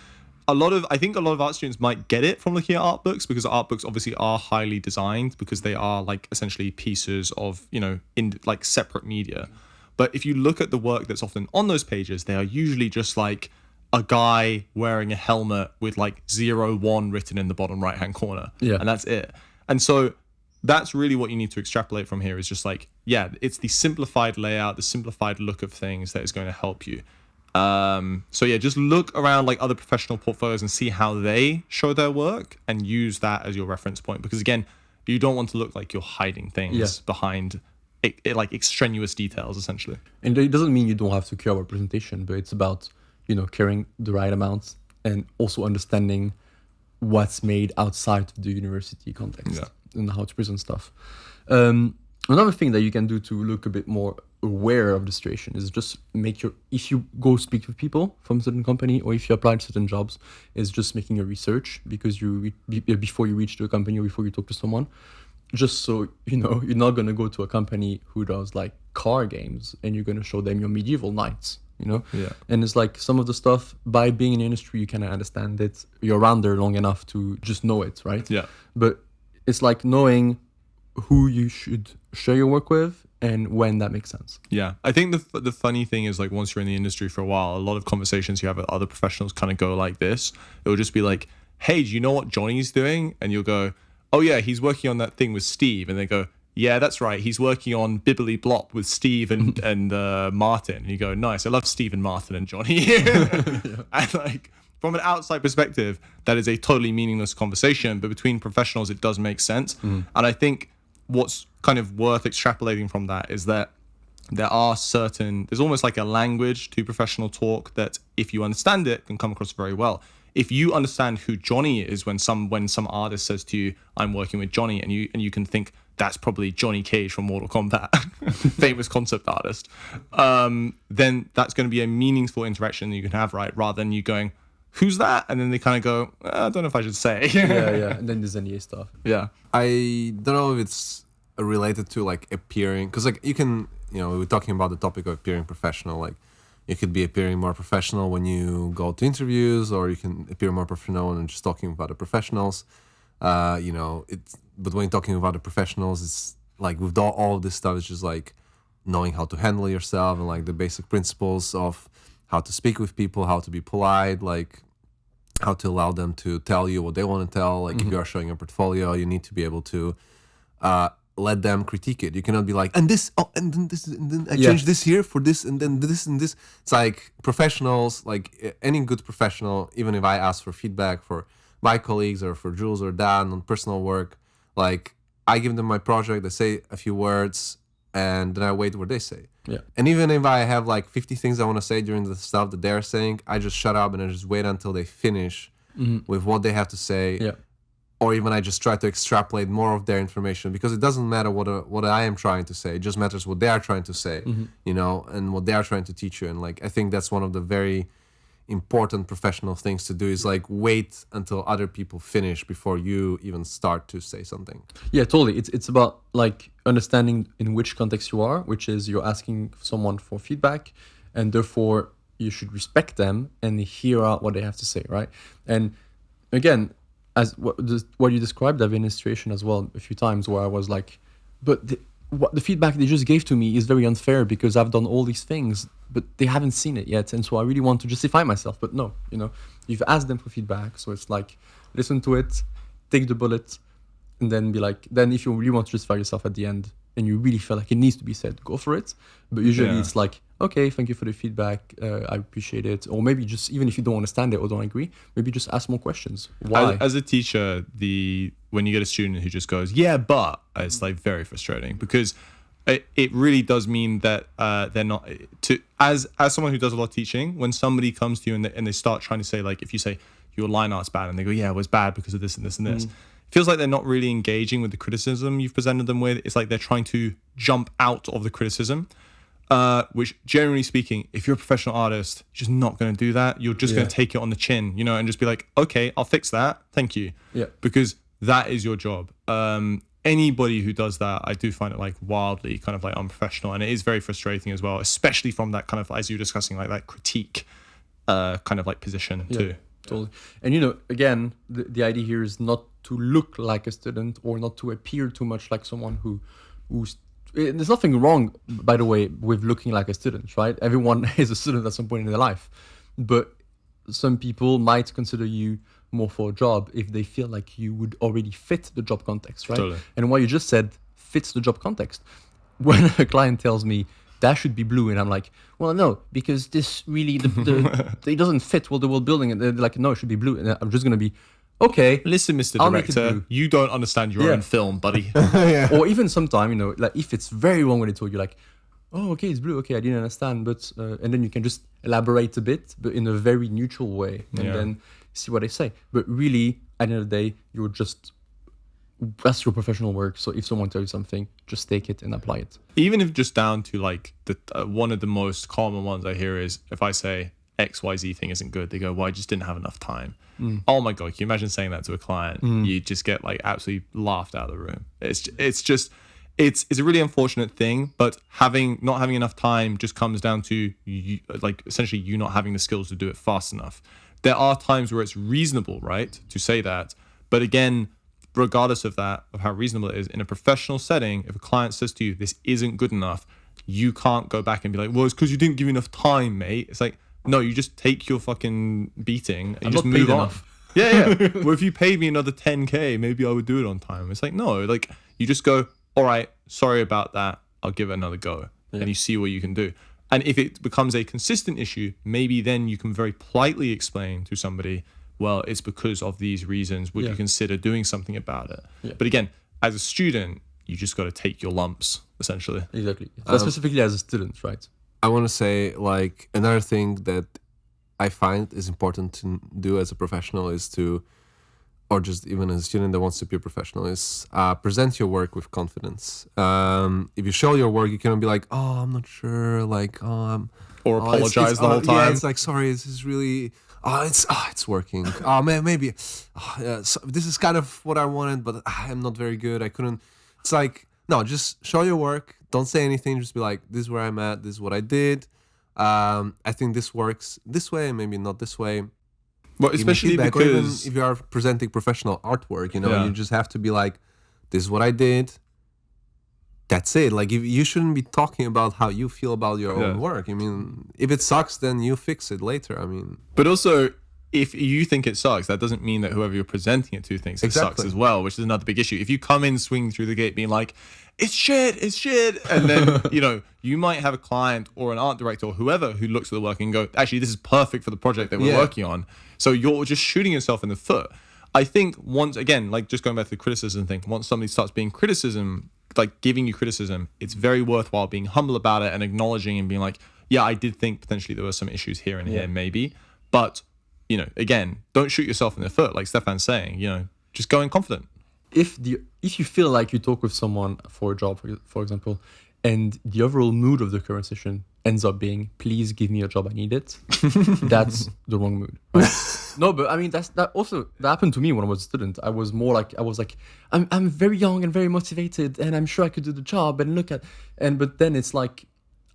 I think a lot of art students might get it from looking at art books, because art books obviously are highly designed, because they are like essentially pieces of, you know, in like separate media. But if you look at the work that's often on those pages, they are usually just like a guy wearing a helmet with like 01 written in the bottom right hand corner. Yeah. And that's it. And so that's really what you need to extrapolate from here, is just like, yeah, it's the simplified layout, the simplified look of things that is going to help you. So yeah, just look around like other professional portfolios and see how they show their work, and use that as your reference point, because again, you don't want to look like you're hiding things behind like extraneous details, essentially. And it doesn't mean you don't have to care about presentation, but it's about, you know, caring the right amount and also understanding what's made outside of the university context and how to present stuff. Another thing that you can do to look a bit more aware of the situation is just if you go speak with people from a certain company, or if you apply to certain jobs, is just making a research, because before you reach to a company or before you talk to someone, just so you know, you're not going to go to a company who does like car games and you're going to show them your medieval knights, you know? Yeah. And it's like some of the stuff, by being in the industry, you kind of understand it. You're around there long enough to just know it, right? Yeah. But it's like knowing who you should share your work with and when that makes sense. Yeah. I think the funny thing is, like, once you're in the industry for a while, a lot of conversations you have with other professionals kind of go like this. It will just be like, hey, do you know what Johnny's doing? And you'll go, oh yeah, he's working on that thing with Steve. And they go, yeah, that's right, he's working on Bibbly Blop with Steve and Martin. And you go, nice, I love Steve and Martin and Johnny. And like, from an outside perspective, that is a totally meaningless conversation, but between professionals it does make sense. And I think what's kind of worth extrapolating from that is that there's almost like a language to professional talk that, if you understand it, can come across very well. If you understand who Johnny is, when some artist says to you, I'm working with Johnny, and you can think that's probably Johnny Cage from Mortal Kombat, famous concept artist, then that's going to be a meaningful interaction that you can have, right? Rather than you going, who's that? And then they kind of go, I don't know if I should say. yeah. And then there's NDA stuff. Yeah. I don't know if it's related to like appearing, because like you can, you know, we're talking about the topic of appearing professional. Like you could be appearing more professional when you go to interviews, or you can appear more professional when just talking about the professionals. You know, but when you're talking about the professionals, it's like with all of this stuff, it's just like knowing how to handle yourself and like the basic principles of how to speak with people, how to be polite, like how to allow them to tell you what they want to tell. Like if you are showing a portfolio, you need to be able to let them critique it. You cannot be like, and this, oh, and then this, and then I changed this here for this, and then this and this. It's like professionals, like any good professional, even if I ask for feedback for my colleagues or for Jules or Dan on personal work, like I give them my project, they say a few words, and then I wait what they say. Yeah. And even if I have like 50 things I want to say during the stuff that they're saying, I just shut up and I just wait until they finish with what they have to say. Yeah. Or even I just try to extrapolate more of their information, because it doesn't matter what I am trying to say. It just matters what they are trying to say, you know, and what they are trying to teach you. And like, I think that's one of the very important professional things to do, is like wait until other people finish before you even start to say something. Yeah, totally. It's about like understanding in which context you are, which is you're asking someone for feedback, and therefore you should respect them and hear out what they have to say, right? And again, as what you described, I've been in a situation as well a few times where I was like, but what the feedback they just gave to me is very unfair because I've done all these things, but they haven't seen it yet, and so I really want to justify myself. But no, you've asked them for feedback, so it's like listen to it, take the bullet, and then be like, then if you really want to justify yourself at the end, and you really feel like it needs to be said, go for it. But usually Yeah. it's like, okay, thank you for the feedback, I appreciate it. Or maybe just, even if you don't understand it or don't agree, maybe just ask more questions. Why? As a teacher, when you get a student who just goes, yeah, but it's like very frustrating because it really does mean that they're not as someone who does a lot of teaching, when somebody comes to you and they start trying to say, like, if you say your line art's bad and they go, yeah, it was bad because of this and this and this, it feels like they're not really engaging with the criticism you've presented them with. It's like they're trying to jump out of the criticism. Which, generally speaking, if you're a professional artist, you're just not going to do that. You're just going to take it on the chin, and just be like, okay, I'll fix that. Thank you. Yeah. Because that is your job. Anybody who does that, I do find it like wildly kind of like unprofessional, and it is very frustrating as well, especially from that kind of, as you were discussing, like that critique kind of like position too. Totally. And again, the idea here is not to look like a student or not to appear too much like someone who's there's nothing wrong, by the way, with looking like a student, right? Everyone is a student at some point in their life. But some people might consider you more for a job if they feel like you would already fit the job context, right? Totally. And what you just said fits the job context. When a client tells me that should be blue, and I'm like, well, no, because this really, it doesn't fit what the world building. And they're like, no, it should be blue. And I'm just going to be, okay. Listen, Mr. I'll make it Director, blue. you don't understand your own film, buddy. Or even sometime, like if it's very wrong when they told you, like, oh, okay, it's blue. Okay, I didn't understand. But, and then you can just elaborate a bit, but in a very neutral way. And then see what they say. But really, at the end of the day, that's your professional work. So if someone tells you something, just take it and apply it. Even if just down to like the one of the most common ones I hear is if I say XYZ thing isn't good, they go, well, I just didn't have enough time. Oh my God, can you imagine saying that to a client? You just get like absolutely laughed out of the room. It's a really unfortunate thing, but not having enough time just comes down to you, like essentially you not having the skills to do it fast enough. There are times where it's reasonable, right, to say that. But again, regardless of that, of how reasonable it is, in a professional setting, if a client says to you, this isn't good enough, you can't go back and be like, well, it's because you didn't give me enough time, mate. It's like, no, you just take your fucking beating and you just move on. Yeah. Well, if you paid me another 10K, maybe I would do it on time. It's like, no, like you just go, all right, sorry about that. I'll give it another go. And you see what you can do. And if it becomes a consistent issue, maybe then you can very politely explain to somebody, well, it's because of these reasons. Would you consider doing something about it? Yeah. But again, as a student, you just got to take your lumps, essentially. Exactly. So specifically as a student, right? I want to say, like, another thing that I find is important to do as a professional is to, or just even as a student that wants to be a professional, is present your work with confidence. If you show your work, you cannot be like, oh, I'm not sure, like, or apologize the whole time. Yeah, it's like, sorry, this is really, it's working. Oh, man, maybe, so this is kind of what I wanted, but I'm not very good. I couldn't. It's like, no, just show your work. Don't say anything. Just be like, this is where I'm at. This is what I did. I think this works this way, maybe not this way. Well, especially feedback, or even because if you are presenting professional artwork, you just have to be like, this is what I did. That's it. Like, if you shouldn't be talking about how you feel about your own work. I mean, if it sucks, then you fix it later. I mean, but also, if you think it sucks, that doesn't mean that whoever you're presenting it to thinks it sucks as well, which is another big issue. If you come in swinging through the gate being like, it's shit, and then, you might have a client or an art director or whoever who looks at the work and go, actually, this is perfect for the project that we're working on. So you're just shooting yourself in the foot. I think once, again, like just going back to the criticism thing, once somebody starts being giving you criticism, it's very worthwhile being humble about it and acknowledging and being like, yeah, I did think potentially there were some issues here and here, maybe. But, again, don't shoot yourself in the foot, like Stefan's saying, just go in confident. If you feel like you talk with someone for a job, for example, and the overall mood of the current session ends up being, please give me a job, I need it, that's the wrong mood. Right? No, but I mean, that happened to me when I was a student. I was like, I'm very young and very motivated, and I'm sure I could do the job, but then it's like,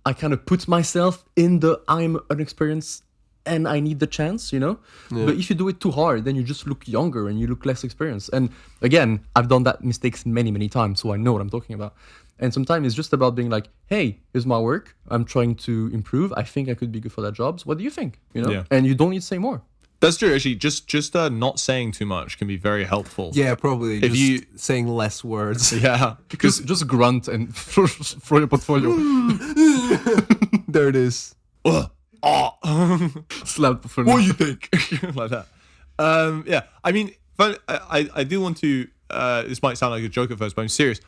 I kind of put myself in I'm inexperienced and I need the chance, But if you do it too hard, then you just look younger and you look less experienced. And again, I've done that mistakes many, many times, so I know what I'm talking about. And sometimes it's just about being like, hey, here's my work. I'm trying to improve. I think I could be good for that job. So what do you think? You know? Yeah. And you don't need to say more. That's true. Actually, just not saying too much can be very helpful. Yeah, probably. If Just you- saying less words. Yeah. Because Just grunt and throw your portfolio. There it is. Slap portfolio. what do you think? Like that. Yeah. I mean, but I do want to. This might sound like a joke at first, but I'm serious.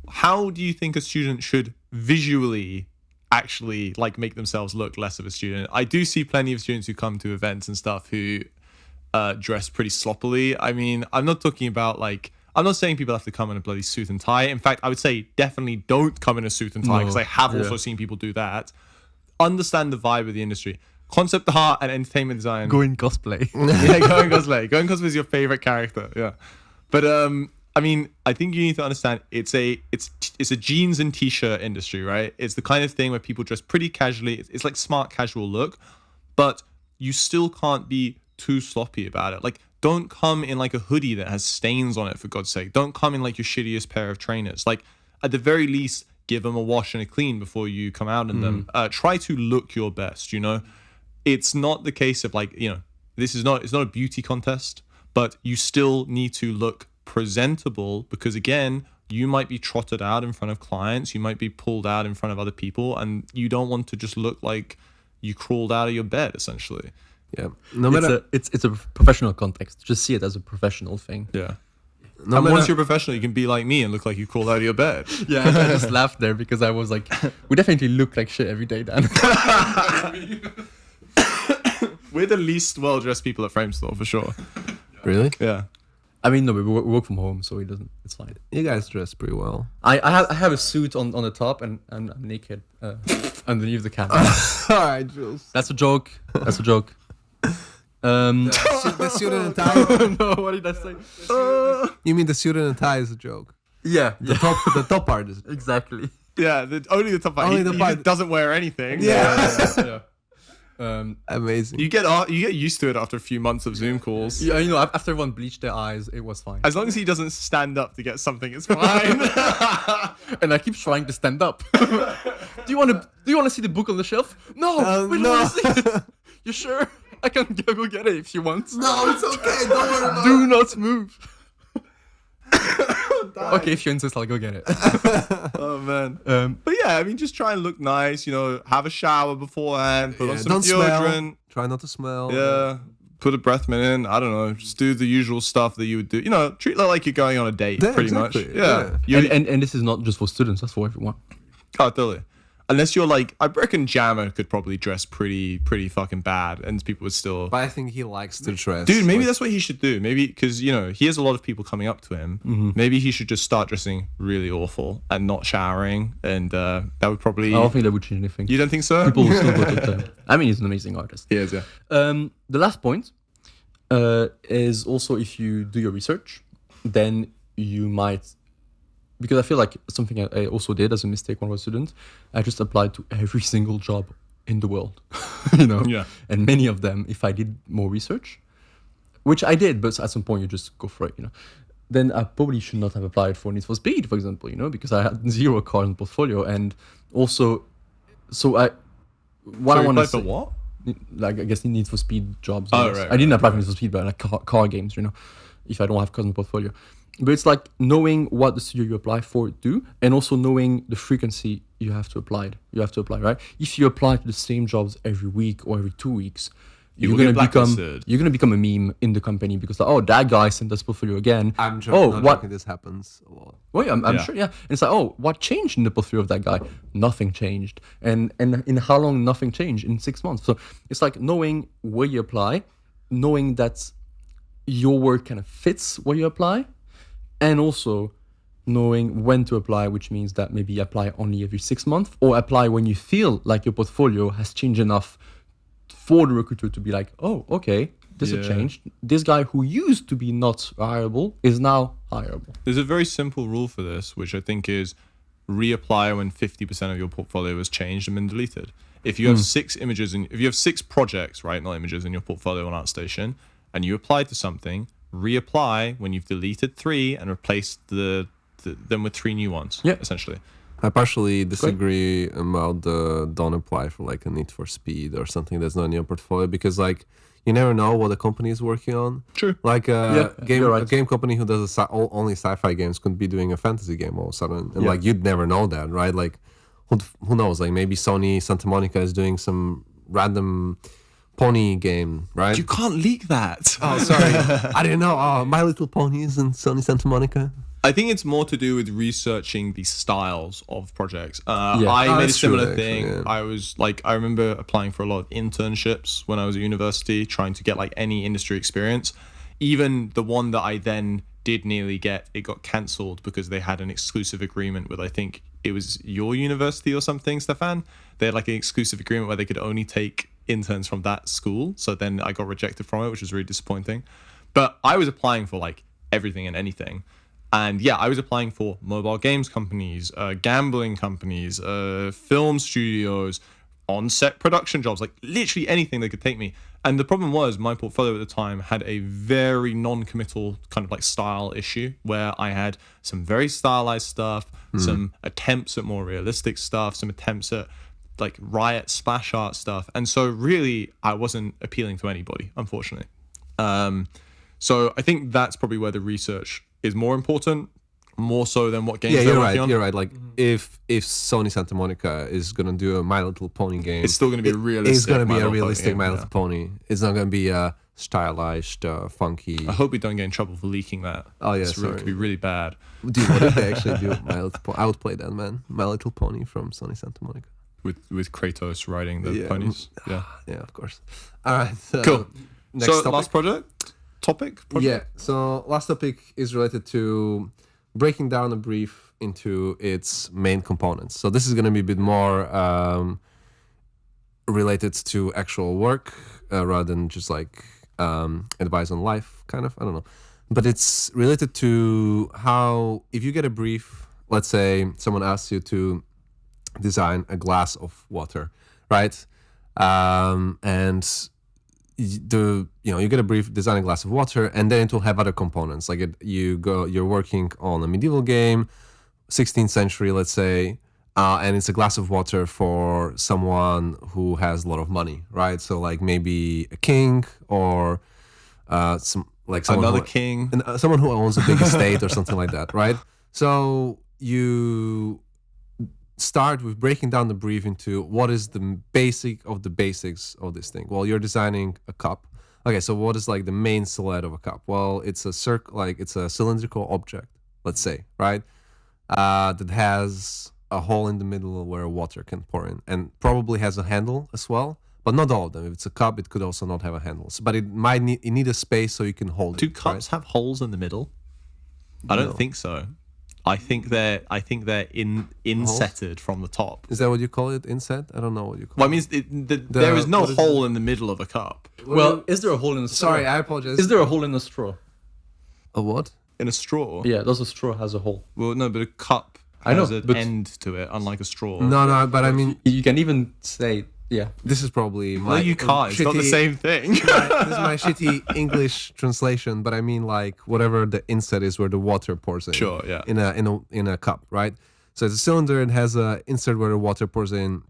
How do you think a student should visually actually like make themselves look less of a student? I do see plenty of students who come to events and stuff who dress pretty sloppily. I mean, I'm not talking about like, I'm not saying people have to come in a bloody suit and tie. In fact, I would say definitely don't come in a suit and tie because I have also seen people do that. Understand the vibe of the industry. Concept art and entertainment design. Go in cosplay. Yeah, go and cosplay. Go and cosplay is your favorite character. Yeah, but I mean, I think you need to understand it's a jeans and t-shirt industry, right? It's the kind of thing where people dress pretty casually. It's like smart casual look, but you still can't be too sloppy about it. Like, don't come in like a hoodie that has stains on it, for God's sake. Don't come in like your shittiest pair of trainers. Like, at the very least, give them a wash and a clean before you come out in them. Try to look your best, you know? It's not the case of like, you know, it's not a beauty contest, but you still need to look presentable because again, you might be trotted out in front of clients, you might be pulled out in front of other people, and you don't want to just look like you crawled out of your bed, essentially. Yeah. No matter. It's a professional context. Just see it as a professional thing. Yeah. No And matter. once you're professional, you can be like me and look like you crawled out of your bed. Yeah, I just laughed there because I was like, we definitely look like shit every day, Dan. We're the least well-dressed people at Framestore, for sure. Really? Yeah. I mean, no, we work from home, so it doesn't. It's fine. You guys dress pretty well. I have a suit on the top and I'm naked underneath the camera. All right, Jules. That's a joke. That's a joke. The suit and tie. No, what did I say? You mean the suit and tie is a joke? Yeah, The top part is. exactly. Yeah, only the top part. Only He the part- just doesn't wear anything. Yeah. Amazing. You get used to it after a few months of Zoom calls. Yeah, you know, after everyone bleached their eyes, it was fine. As long as he doesn't stand up to get something, it's fine. And I keep trying to stand up. Do you want to see the book on the shelf? No, we don't no. want to see it. You sure? I can go get it if you want. No, it's okay. Don't worry about Do not move. Okay, if you insist, I'll go get it. Oh man. But yeah, I mean, just try and look nice. You know, have a shower beforehand. Put on some Don't smell. deodorant. Try not to smell. Yeah. Put a breath mint in. I don't know. Just do the usual stuff that you would do. You know, treat it like you're going on a date, Yeah, pretty exactly. much. Yeah. You, And this is not just for students, that's for everyone. oh, totally. Unless you're like, I reckon Jammer could probably dress pretty fucking bad, and people would still. But I think he likes to dress. Dude, maybe like- that's what he should do. Maybe because you know he has a lot of people coming up to him. Maybe he should just start dressing really awful and not showering, and that would probably. I don't think that would change anything. You don't think so? People will still go to him. I mean, he's an amazing artist. He is, yeah. The last point is also if you do your research, then you might, because I feel like something I also did as a mistake when I was a student, I just applied to every single job in the world, you know? Yeah. And many of them, if I did more research, which I did, but at some point you just go for it, you know? Then I probably should not have applied for Need for Speed, for example, you know, because I had 0 cars in portfolio. And also, so I, what So I you want to applied for say, what? like I guess Need for Speed jobs. Oh, yes. right, I didn't apply for Need for Speed, but like car games, you know, if I don't have cousin portfolio. But it's like knowing what the studio you apply for do, and also knowing the frequency you have to apply. Right? If you apply to the same jobs every week or every 2 weeks, You you're will gonna get become blacklisted. a meme in the company because like, oh, that guy sent us portfolio again. I'm joking. Oh, not what? joking, this happens a lot. Well, yeah, I'm Yeah. sure, yeah. And it's like, oh, what changed in the portfolio of that guy? Nothing changed. And in how long nothing changed? In 6 months. So it's like knowing where you apply, knowing that your work kind of fits where you apply, and also knowing when to apply, which means that maybe apply only every 6 months or apply when you feel like your portfolio has changed enough for the recruiter to be like, oh, okay, this has Yeah. changed. This guy who used to be not hireable is now hireable. There's a very simple rule for this, which I think is reapply when 50% of your portfolio has changed and been deleted. If you have 6 images and if you have 6 projects, right, not images in your portfolio on ArtStation, and you apply to something, reapply when you've deleted 3 and replaced them with 3 new ones. Yeah. Essentially. I partially disagree about the don't apply for like a Need for Speed or something that's not in your portfolio, because like you never know what a company is working on. True. Like a you're right. game company who does only sci-fi games could be doing a fantasy game all of a sudden, and Yeah. like you'd never know that, right? Like who knows? Like maybe Sony Santa Monica is doing some random pony game, right? You can't leak that. Oh, sorry, I didn't know. Oh, My Little Pony is in Sony Santa Monica. I think it's more to do with researching the styles of projects. I Oh, made a that's true, similar actually, thing. yeah. I was like, I remember applying for a lot of internships when I was at university, trying to get like any industry experience. Even the one that I then did nearly get, it got cancelled because they had an exclusive agreement with, I think it was your university or something, Stefan. They had like an exclusive agreement where they could only take interns from that school. So then I got rejected from it, which was really disappointing. But I was applying for like everything and anything. And yeah, I was applying for mobile games companies, gambling companies, film studios, on-set production jobs, like literally anything that could take me. And the problem was my portfolio at the time had a very non-committal kind of like style issue where I had some very stylized stuff, some attempts at more realistic stuff, some attempts at like riot splash art stuff. And so really I wasn't appealing to anybody, unfortunately. So I think that's probably where the research is more important, more so than what games Yeah, they're you're working right. on. You're right. Like if Sony Santa Monica is gonna do a My Little Pony game, It's still going to be realistic. It's gonna be My a Little Pony realistic game, My yeah. Little Pony. It's not gonna be a stylized, funky. I hope we don't get in trouble for leaking that. Oh, yeah, It's really, sorry. could be really bad. Dude, what if they actually do My Little Pony? I would play that, man. My Little Pony from Sony Santa Monica. With Kratos riding the Yeah. ponies. Yeah. Yeah, of course. All right. Cool. Next So topic. last topic? Yeah. So last topic is related to breaking down a brief into its main components. So this is going to be a bit more related to actual work rather than just like advice on life, kind of. I don't know. But it's related to how, if you get a brief, let's say someone asks you to design a glass of water, right? And you get a brief, design a glass of water, and then it will have other components. Like you're working on a medieval game, 16th century, let's say, and it's a glass of water for someone who has a lot of money, right? So like maybe a king or someone Another who, king. and, someone who owns a big estate or something like that, right? So you start with breaking down the brief into what is the basic of the basics of this thing. Well, you're designing a cup. Okay, so what is like the main silhouette of a cup? Well, it's a it's a cylindrical object, let's say, right? That has a hole in the middle where water can pour in, and probably has a handle as well. But not all of them. If it's a cup, it could also not have a handle. But it might need a space so you can hold Do it. cups have holes in the middle? I don't think so. I think they're insetted from the top. Is that what you call it? Inset? I don't know what you call Well, I it. mean, there is no what is hole in the middle of a cup. Well, is there a hole in the straw? Sorry, I apologize. Is there a hole in the straw? a what? In a straw? Yeah, does a straw has a hole? Well, no, but a cup I know, has an but- end to it, unlike a straw. No, but I mean, You can even say, yeah. this is probably my No, you can't. It's not the same thing. This is my shitty English translation, but I mean like whatever the inset is where the water pours in. Sure, yeah. In a cup, right? So it's a cylinder. It has a insert where the water pours in,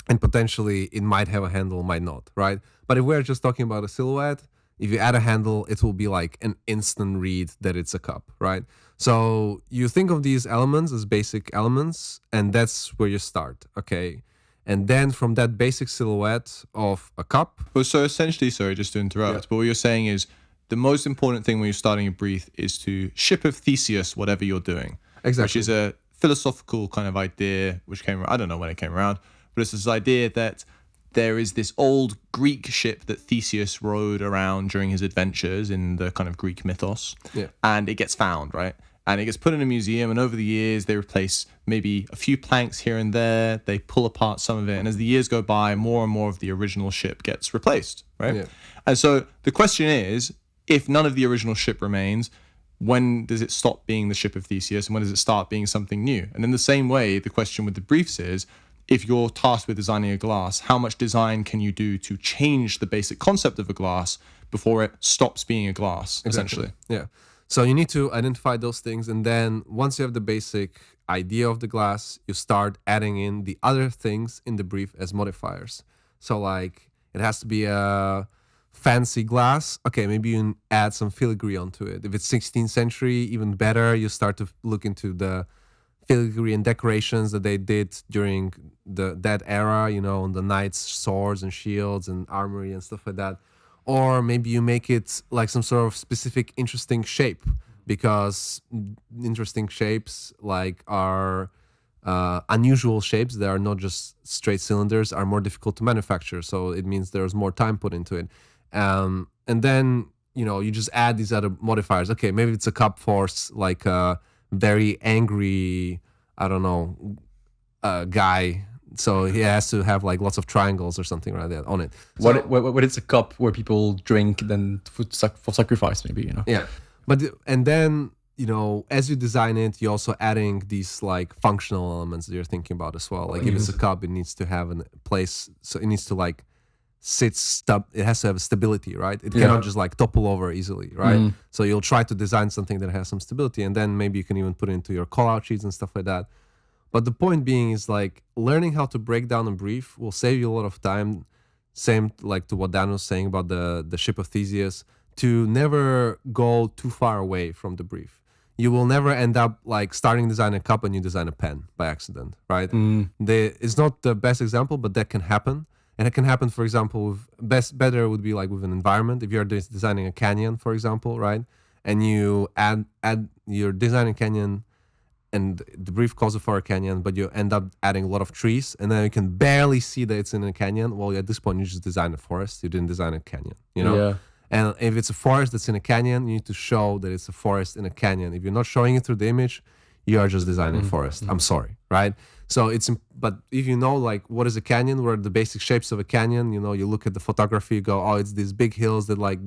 and potentially it might have a handle, might not, right? But if we're just talking about a silhouette, if you add a handle, it will be like an instant read that it's a cup, right? So you think of these elements as basic elements, and that's where you start, okay? And then from that basic silhouette of a cup, Well, so essentially, sorry, just to interrupt, but what you're saying is the most important thing when you're starting a brief is to ship of Theseus whatever you're doing. Exactly. Which is a philosophical kind of idea, which came, I don't know when it came around, but it's this idea that there is this old Greek ship that Theseus rode around during his adventures in the kind of Greek mythos. Yeah. And it gets found, right? And it gets put in a museum, and over the years, they replace maybe a few planks here and there. They pull apart some of it. And as the years go by, more and more of the original ship gets replaced, right? Yeah. And so the question is, if none of the original ship remains, when does it stop being the ship of Theseus, and when does it start being something new? And in the same way, the question with the briefs is, if you're tasked with designing a glass, how much design can you do to change the basic concept of a glass before it stops being a glass, essentially? Yeah. So you need to identify those things, and then once you have the basic idea of the glass, you start adding in the other things in the brief as modifiers. So like it has to be a fancy glass. Okay, maybe you add some filigree onto it. If it's 16th century, even better. You start to look into the filigree and decorations that they did during that era, you know, on the knights' swords and shields and armory and stuff like that. Or maybe you make it like some sort of specific interesting shape, because interesting shapes like are unusual shapes that are not just straight cylinders are more difficult to manufacture. So it means there's more time put into it. And then, you know, you just add these other modifiers. Okay, maybe it's a cup for like a very angry, I don't know, guy. So he has to have like lots of triangles or something like that on it. So, What it's a cup where people drink then for sacrifice, maybe, you know. yeah. But and then, you know, as you design it, you're also adding these like functional elements that you're thinking about as well. Like if it's a cup, it needs to have a place, so it needs to like it has to have a stability, right? It cannot just like topple over easily, right? So you'll try to design something that has some stability, and then maybe you can even put it into your call out sheets and stuff like that. But the point being is like learning how to break down a brief will save you a lot of time. Same like to what Dan was saying about the ship of Theseus, to never go too far away from the brief. You will never end up like starting design a cup and you design a pen by accident, right? It's not the best example, but that can happen. And it can happen, for example, better would be like with an environment. If you're designing a canyon, for example, right? And you you're designing a canyon and the brief calls it for a canyon, but you end up adding a lot of trees, and then you can barely see that it's in a canyon. Well, at this point, you just design a forest. You didn't design a canyon, you know? Yeah. And if it's a forest that's in a canyon, you need to show that it's a forest in a canyon. If you're not showing it through the image, you are just designing a forest. I'm sorry, right? So but if you know like what is a canyon, what are the basic shapes of a canyon, you know, you look at the photography, you go, oh, it's these big hills that like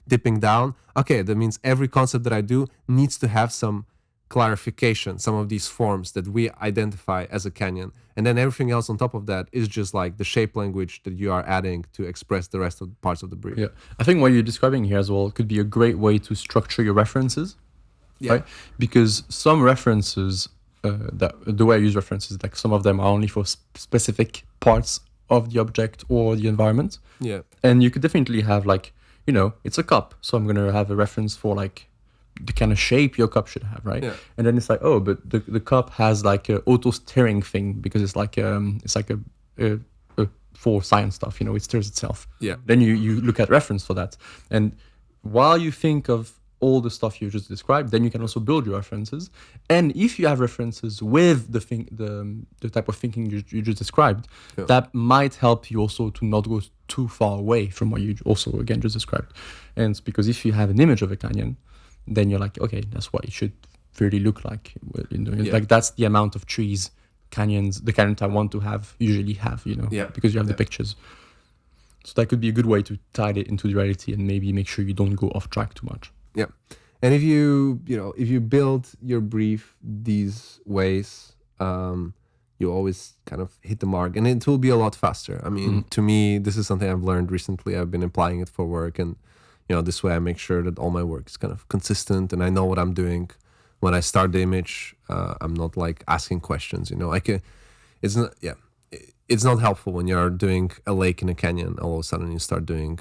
dipping down. Okay, that means every concept that I do needs to have some clarification, some of these forms that we identify as a canyon, and then everything else on top of that is just like the shape language that you are adding to express the rest of the parts of the brief. Yeah, I think what you're describing here as well could be a great way to structure your references, right? Because some references, that the way I use references, like some of them are only for specific parts of the object or the environment. Yeah, and you could definitely have like, you know, it's a cup, so I'm gonna have a reference for like the kind of shape your cup should have, right? Yeah. And then it's like, oh, but the cup has like a auto steering thing because it's like a for science stuff, you know, it steers itself. Yeah. Then you look at reference for that, and while you think of all the stuff you just described, then you can also build your references. And if you have references with the type of thinking you just described, that might help you also to not go too far away from what you also again just described. And it's because if you have an image of a canyon, then you're like, okay, that's what it should really look like. You know, like that's the amount of trees the canyons I want to have usually have, you know, because you have the pictures. So that could be a good way to tie it into the reality and maybe make sure you don't go off track too much. Yeah. And if you build your brief these ways, you always kind of hit the mark, and it will be a lot faster. I mean, to me, this is something I've learned recently. I've been applying it for work, and you know, this way I make sure that all my work is kind of consistent and I know what I'm doing. When I start the image, I'm not like asking questions, you know. It's not helpful when you're doing a lake in a canyon. All of a sudden you start doing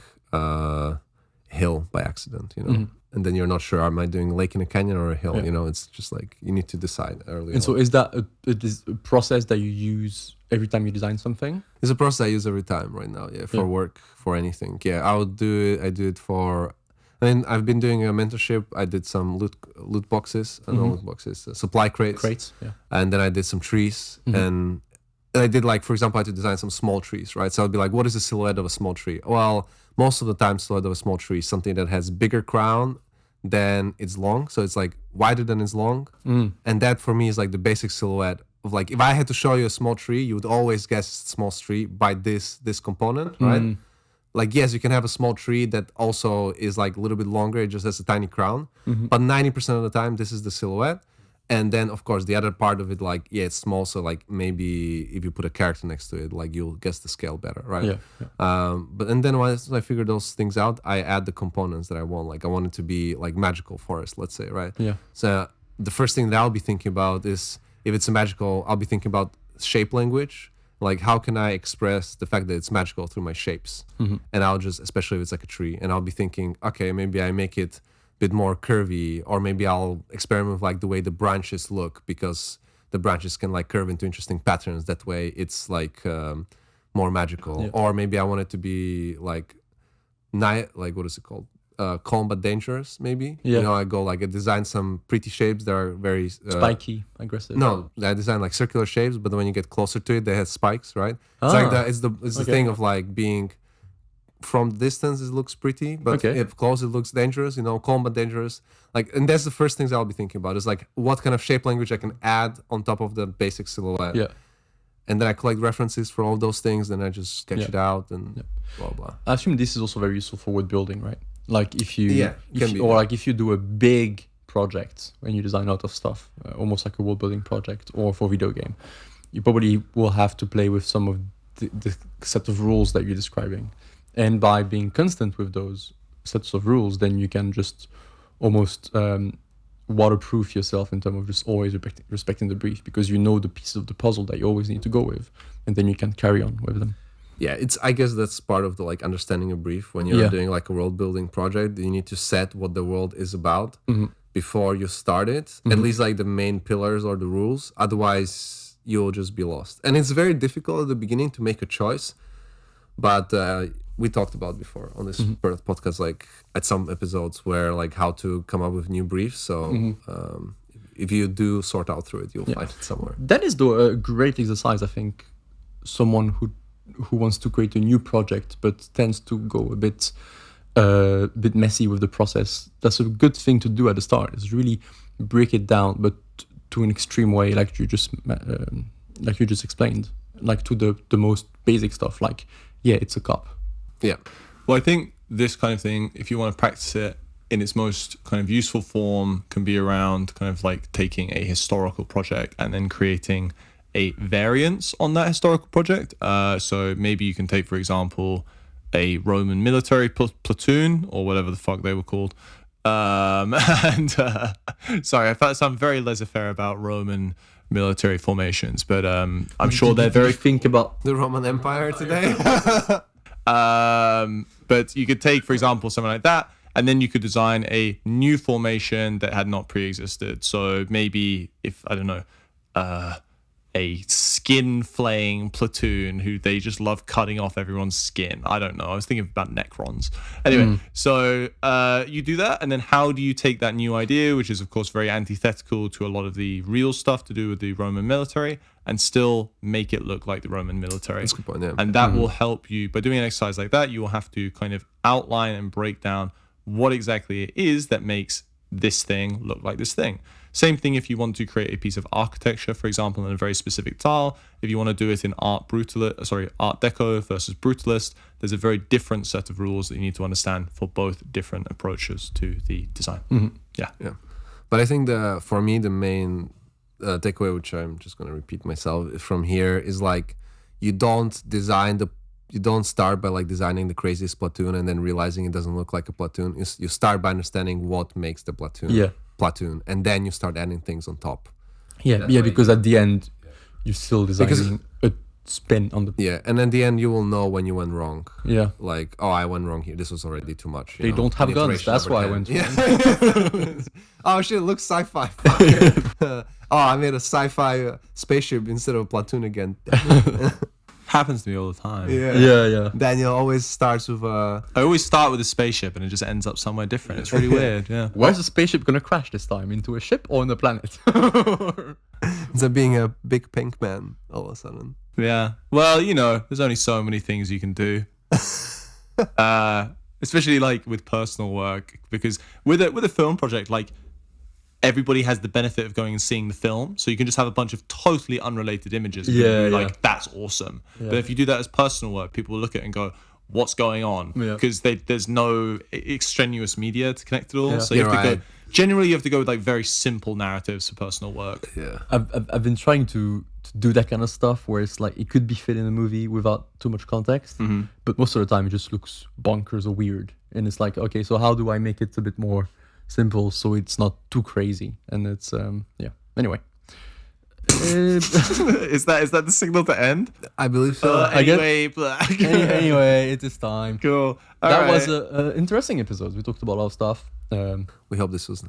hill by accident, you know. And then you're not sure, am I doing a lake in a canyon or a hill? You know, it's just like you need to decide early. And so is that a process that you use every time you design something? It's a process I use every time right now, for work, for anything. Yeah, I do it for, I mean, I've been doing a mentorship. I did some loot boxes, not loot boxes, supply crates. And then I did some trees, and I did like, for example, I had to design some small trees, right? So I'd be like, what is the silhouette of a small tree? Well, most of the time, silhouette of a small tree is something that has bigger crown than it's long. So it's like wider than it's long. And that for me is like the basic silhouette of like, if I had to show you a small tree, you would always guess it's a small tree by this component, right? Like, yes, you can have a small tree that also is like a little bit longer. It just has a tiny crown. But 90% of the time, this is the silhouette. And then, of course, the other part of it, like, it's small. So, like, maybe if you put a character next to it, like, you'll guess the scale better, right? And then once I figure those things out, I add the components that I want. Like, I want it to be, like, magical forest, let's say, right? So, the first thing that I'll be thinking about is, if it's a magical, I'll be thinking about shape language. Like, how can I express the fact that it's magical through my shapes? And I'll just, especially if it's like a tree, and I'll be thinking, okay, maybe I make it a bit more curvy, or maybe I'll experiment with like the way the branches look, because the branches can like curve into interesting patterns. That way it's like more magical. Or maybe I want it to be like, like what is it called? Calm but dangerous, maybe. You know, I design some pretty shapes that are very Spiky, aggressive. No, I design like circular shapes, but when you get closer to it, they have spikes, right? It's like that. It's the thing of like being from distance, it looks pretty, but if close, it looks dangerous. You know, calm but dangerous. Like, and that's the first things I'll be thinking about. Is like what kind of shape language I can add on top of the basic silhouette. Yeah. And then I collect references for all those things, then I just sketch it out and blah blah. I assume this is also very useful for wood building, right? Like if you, like if you do a big project when you design a lot of stuff, almost like a wood building project, or for video game, you probably will have to play with some of the set of rules that you're describing, and by being constant with those sets of rules, then you can just almost waterproof yourself in terms of just always respecting the brief, because you know the pieces of the puzzle that you always need to go with, and then you can carry on with them. Yeah, I guess that's part of the like understanding a brief. When you're doing like a world building project, you need to set what the world is about before you start it. At least like the main pillars or the rules. Otherwise, you'll just be lost. And it's very difficult at the beginning to make a choice. But we talked about before on this podcast, like at some episodes, where like how to come up with new briefs. So if you do sort out through it, you'll find it somewhere. That is though a great exercise, I think. Someone who wants to create a new project but tends to go a bit messy with the process. That's a good thing to do at the start. Is really break it down, but to an extreme way, like you just explained, like to the most basic stuff. Like, it's a cup. Yeah. Well, I think this kind of thing, if you want to practice it in its most kind of useful form, can be around kind of like taking a historical project and then creating a variance on that historical project. So maybe you can take, for example, a Roman military platoon, or whatever the fuck they were called. Sorry, I sound very laissez-faire about Roman military formations, but I'm sure they're very... Think about the Roman Empire today. But you could take, for example, something like that, and then you could design a new formation that had not pre-existed. So maybe if, I don't know, a skin flaying platoon who they just love cutting off everyone's skin. I don't know. I was thinking about Necrons. Anyway, so you do that, and then how do you take that new idea, which is of course very antithetical to a lot of the real stuff to do with the Roman military, and still make it look like the Roman military? That's a good point, yeah. And that will help you. By doing an exercise like that, you will have to kind of outline and break down what exactly it is that makes this thing look like this thing. Same thing if you want to create a piece of architecture, for example, in a very specific style. If you want to do it in Art Deco versus Brutalist, there's a very different set of rules that you need to understand for both different approaches to the design. Yeah. But I think for me, the main takeaway, which I'm just going to repeat myself from here, is like you don't start by like designing the craziest platoon and then realizing it doesn't look like a platoon. You start by understanding what makes the platoon, and then you start adding things on top. Because at the end you're still designing a spin on the and at the end you will know when you went wrong. Like, I went wrong here, this was already too much. They don't have guns, that's why I went wrong. Oh shit, it looks sci-fi. I made a sci-fi spaceship instead of a platoon again. Happens to me all the time. Daniel always starts with I always start with a spaceship and it just ends up somewhere different. It's really weird. Yeah. Where's the spaceship gonna crash this time? Into a ship or on the planet? It's like being a big pink man all of a sudden. Yeah. Well, there's only so many things you can do. Especially like with personal work, because with a film project, like everybody has the benefit of going and seeing the film, so you can just have a bunch of totally unrelated images and be that's awesome. But if you do that as personal work, people will look at it and go, what's going on? Because there's no extraneous media to connect it all. So you have to go, generally you have to go with like very simple narratives for personal work. I've been trying to do that kind of stuff where it's like it could be fit in a movie without too much context, but most of the time it just looks bonkers or weird, and it's like, okay, so how do I make it a bit more simple so it's not too crazy? And it's anyway, Is that the signal to end? I believe so. I guess- Anyway, Anyway, it is time. cool. That All was right. an interesting episode. We talked about a lot of stuff. We hope this was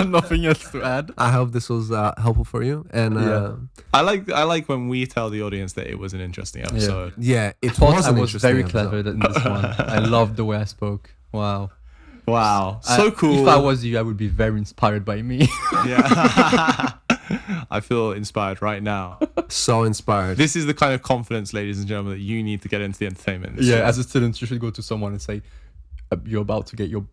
Nothing else to add. I hope this was helpful for you. And Yeah. I like when we tell the audience that it was an interesting episode. yeah, it Thought was I an was interesting very episode. clever in this one. I loved the way I spoke. Wow. Wow, so cool. If I was you, I would be very inspired by me. Yeah. I feel inspired right now. So inspired. This is the kind of confidence, ladies and gentlemen, that you need to get into the entertainment industry. Yeah, as a student, you should go to someone and say, "You're about to get your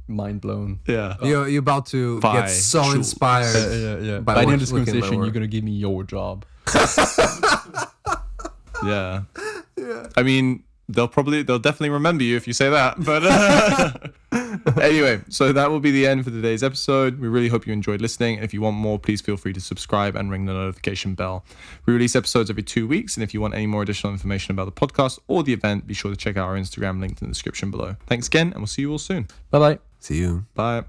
mind blown." Yeah. You're about to By get so Schultz. inspired. Yeah. By By the end of this looking at my conversation, work. you're gonna give me your job. Yeah. I mean, they'll definitely remember you if you say that. But anyway, so that will be the end for today's episode. We really hope you enjoyed listening. And if you want more, please feel free to subscribe and ring the notification bell. We release episodes every 2 weeks. And if you want any more additional information about the podcast or the event, be sure to check out our Instagram linked in the description below. Thanks again, and we'll see you all soon. Bye bye. See you. Bye.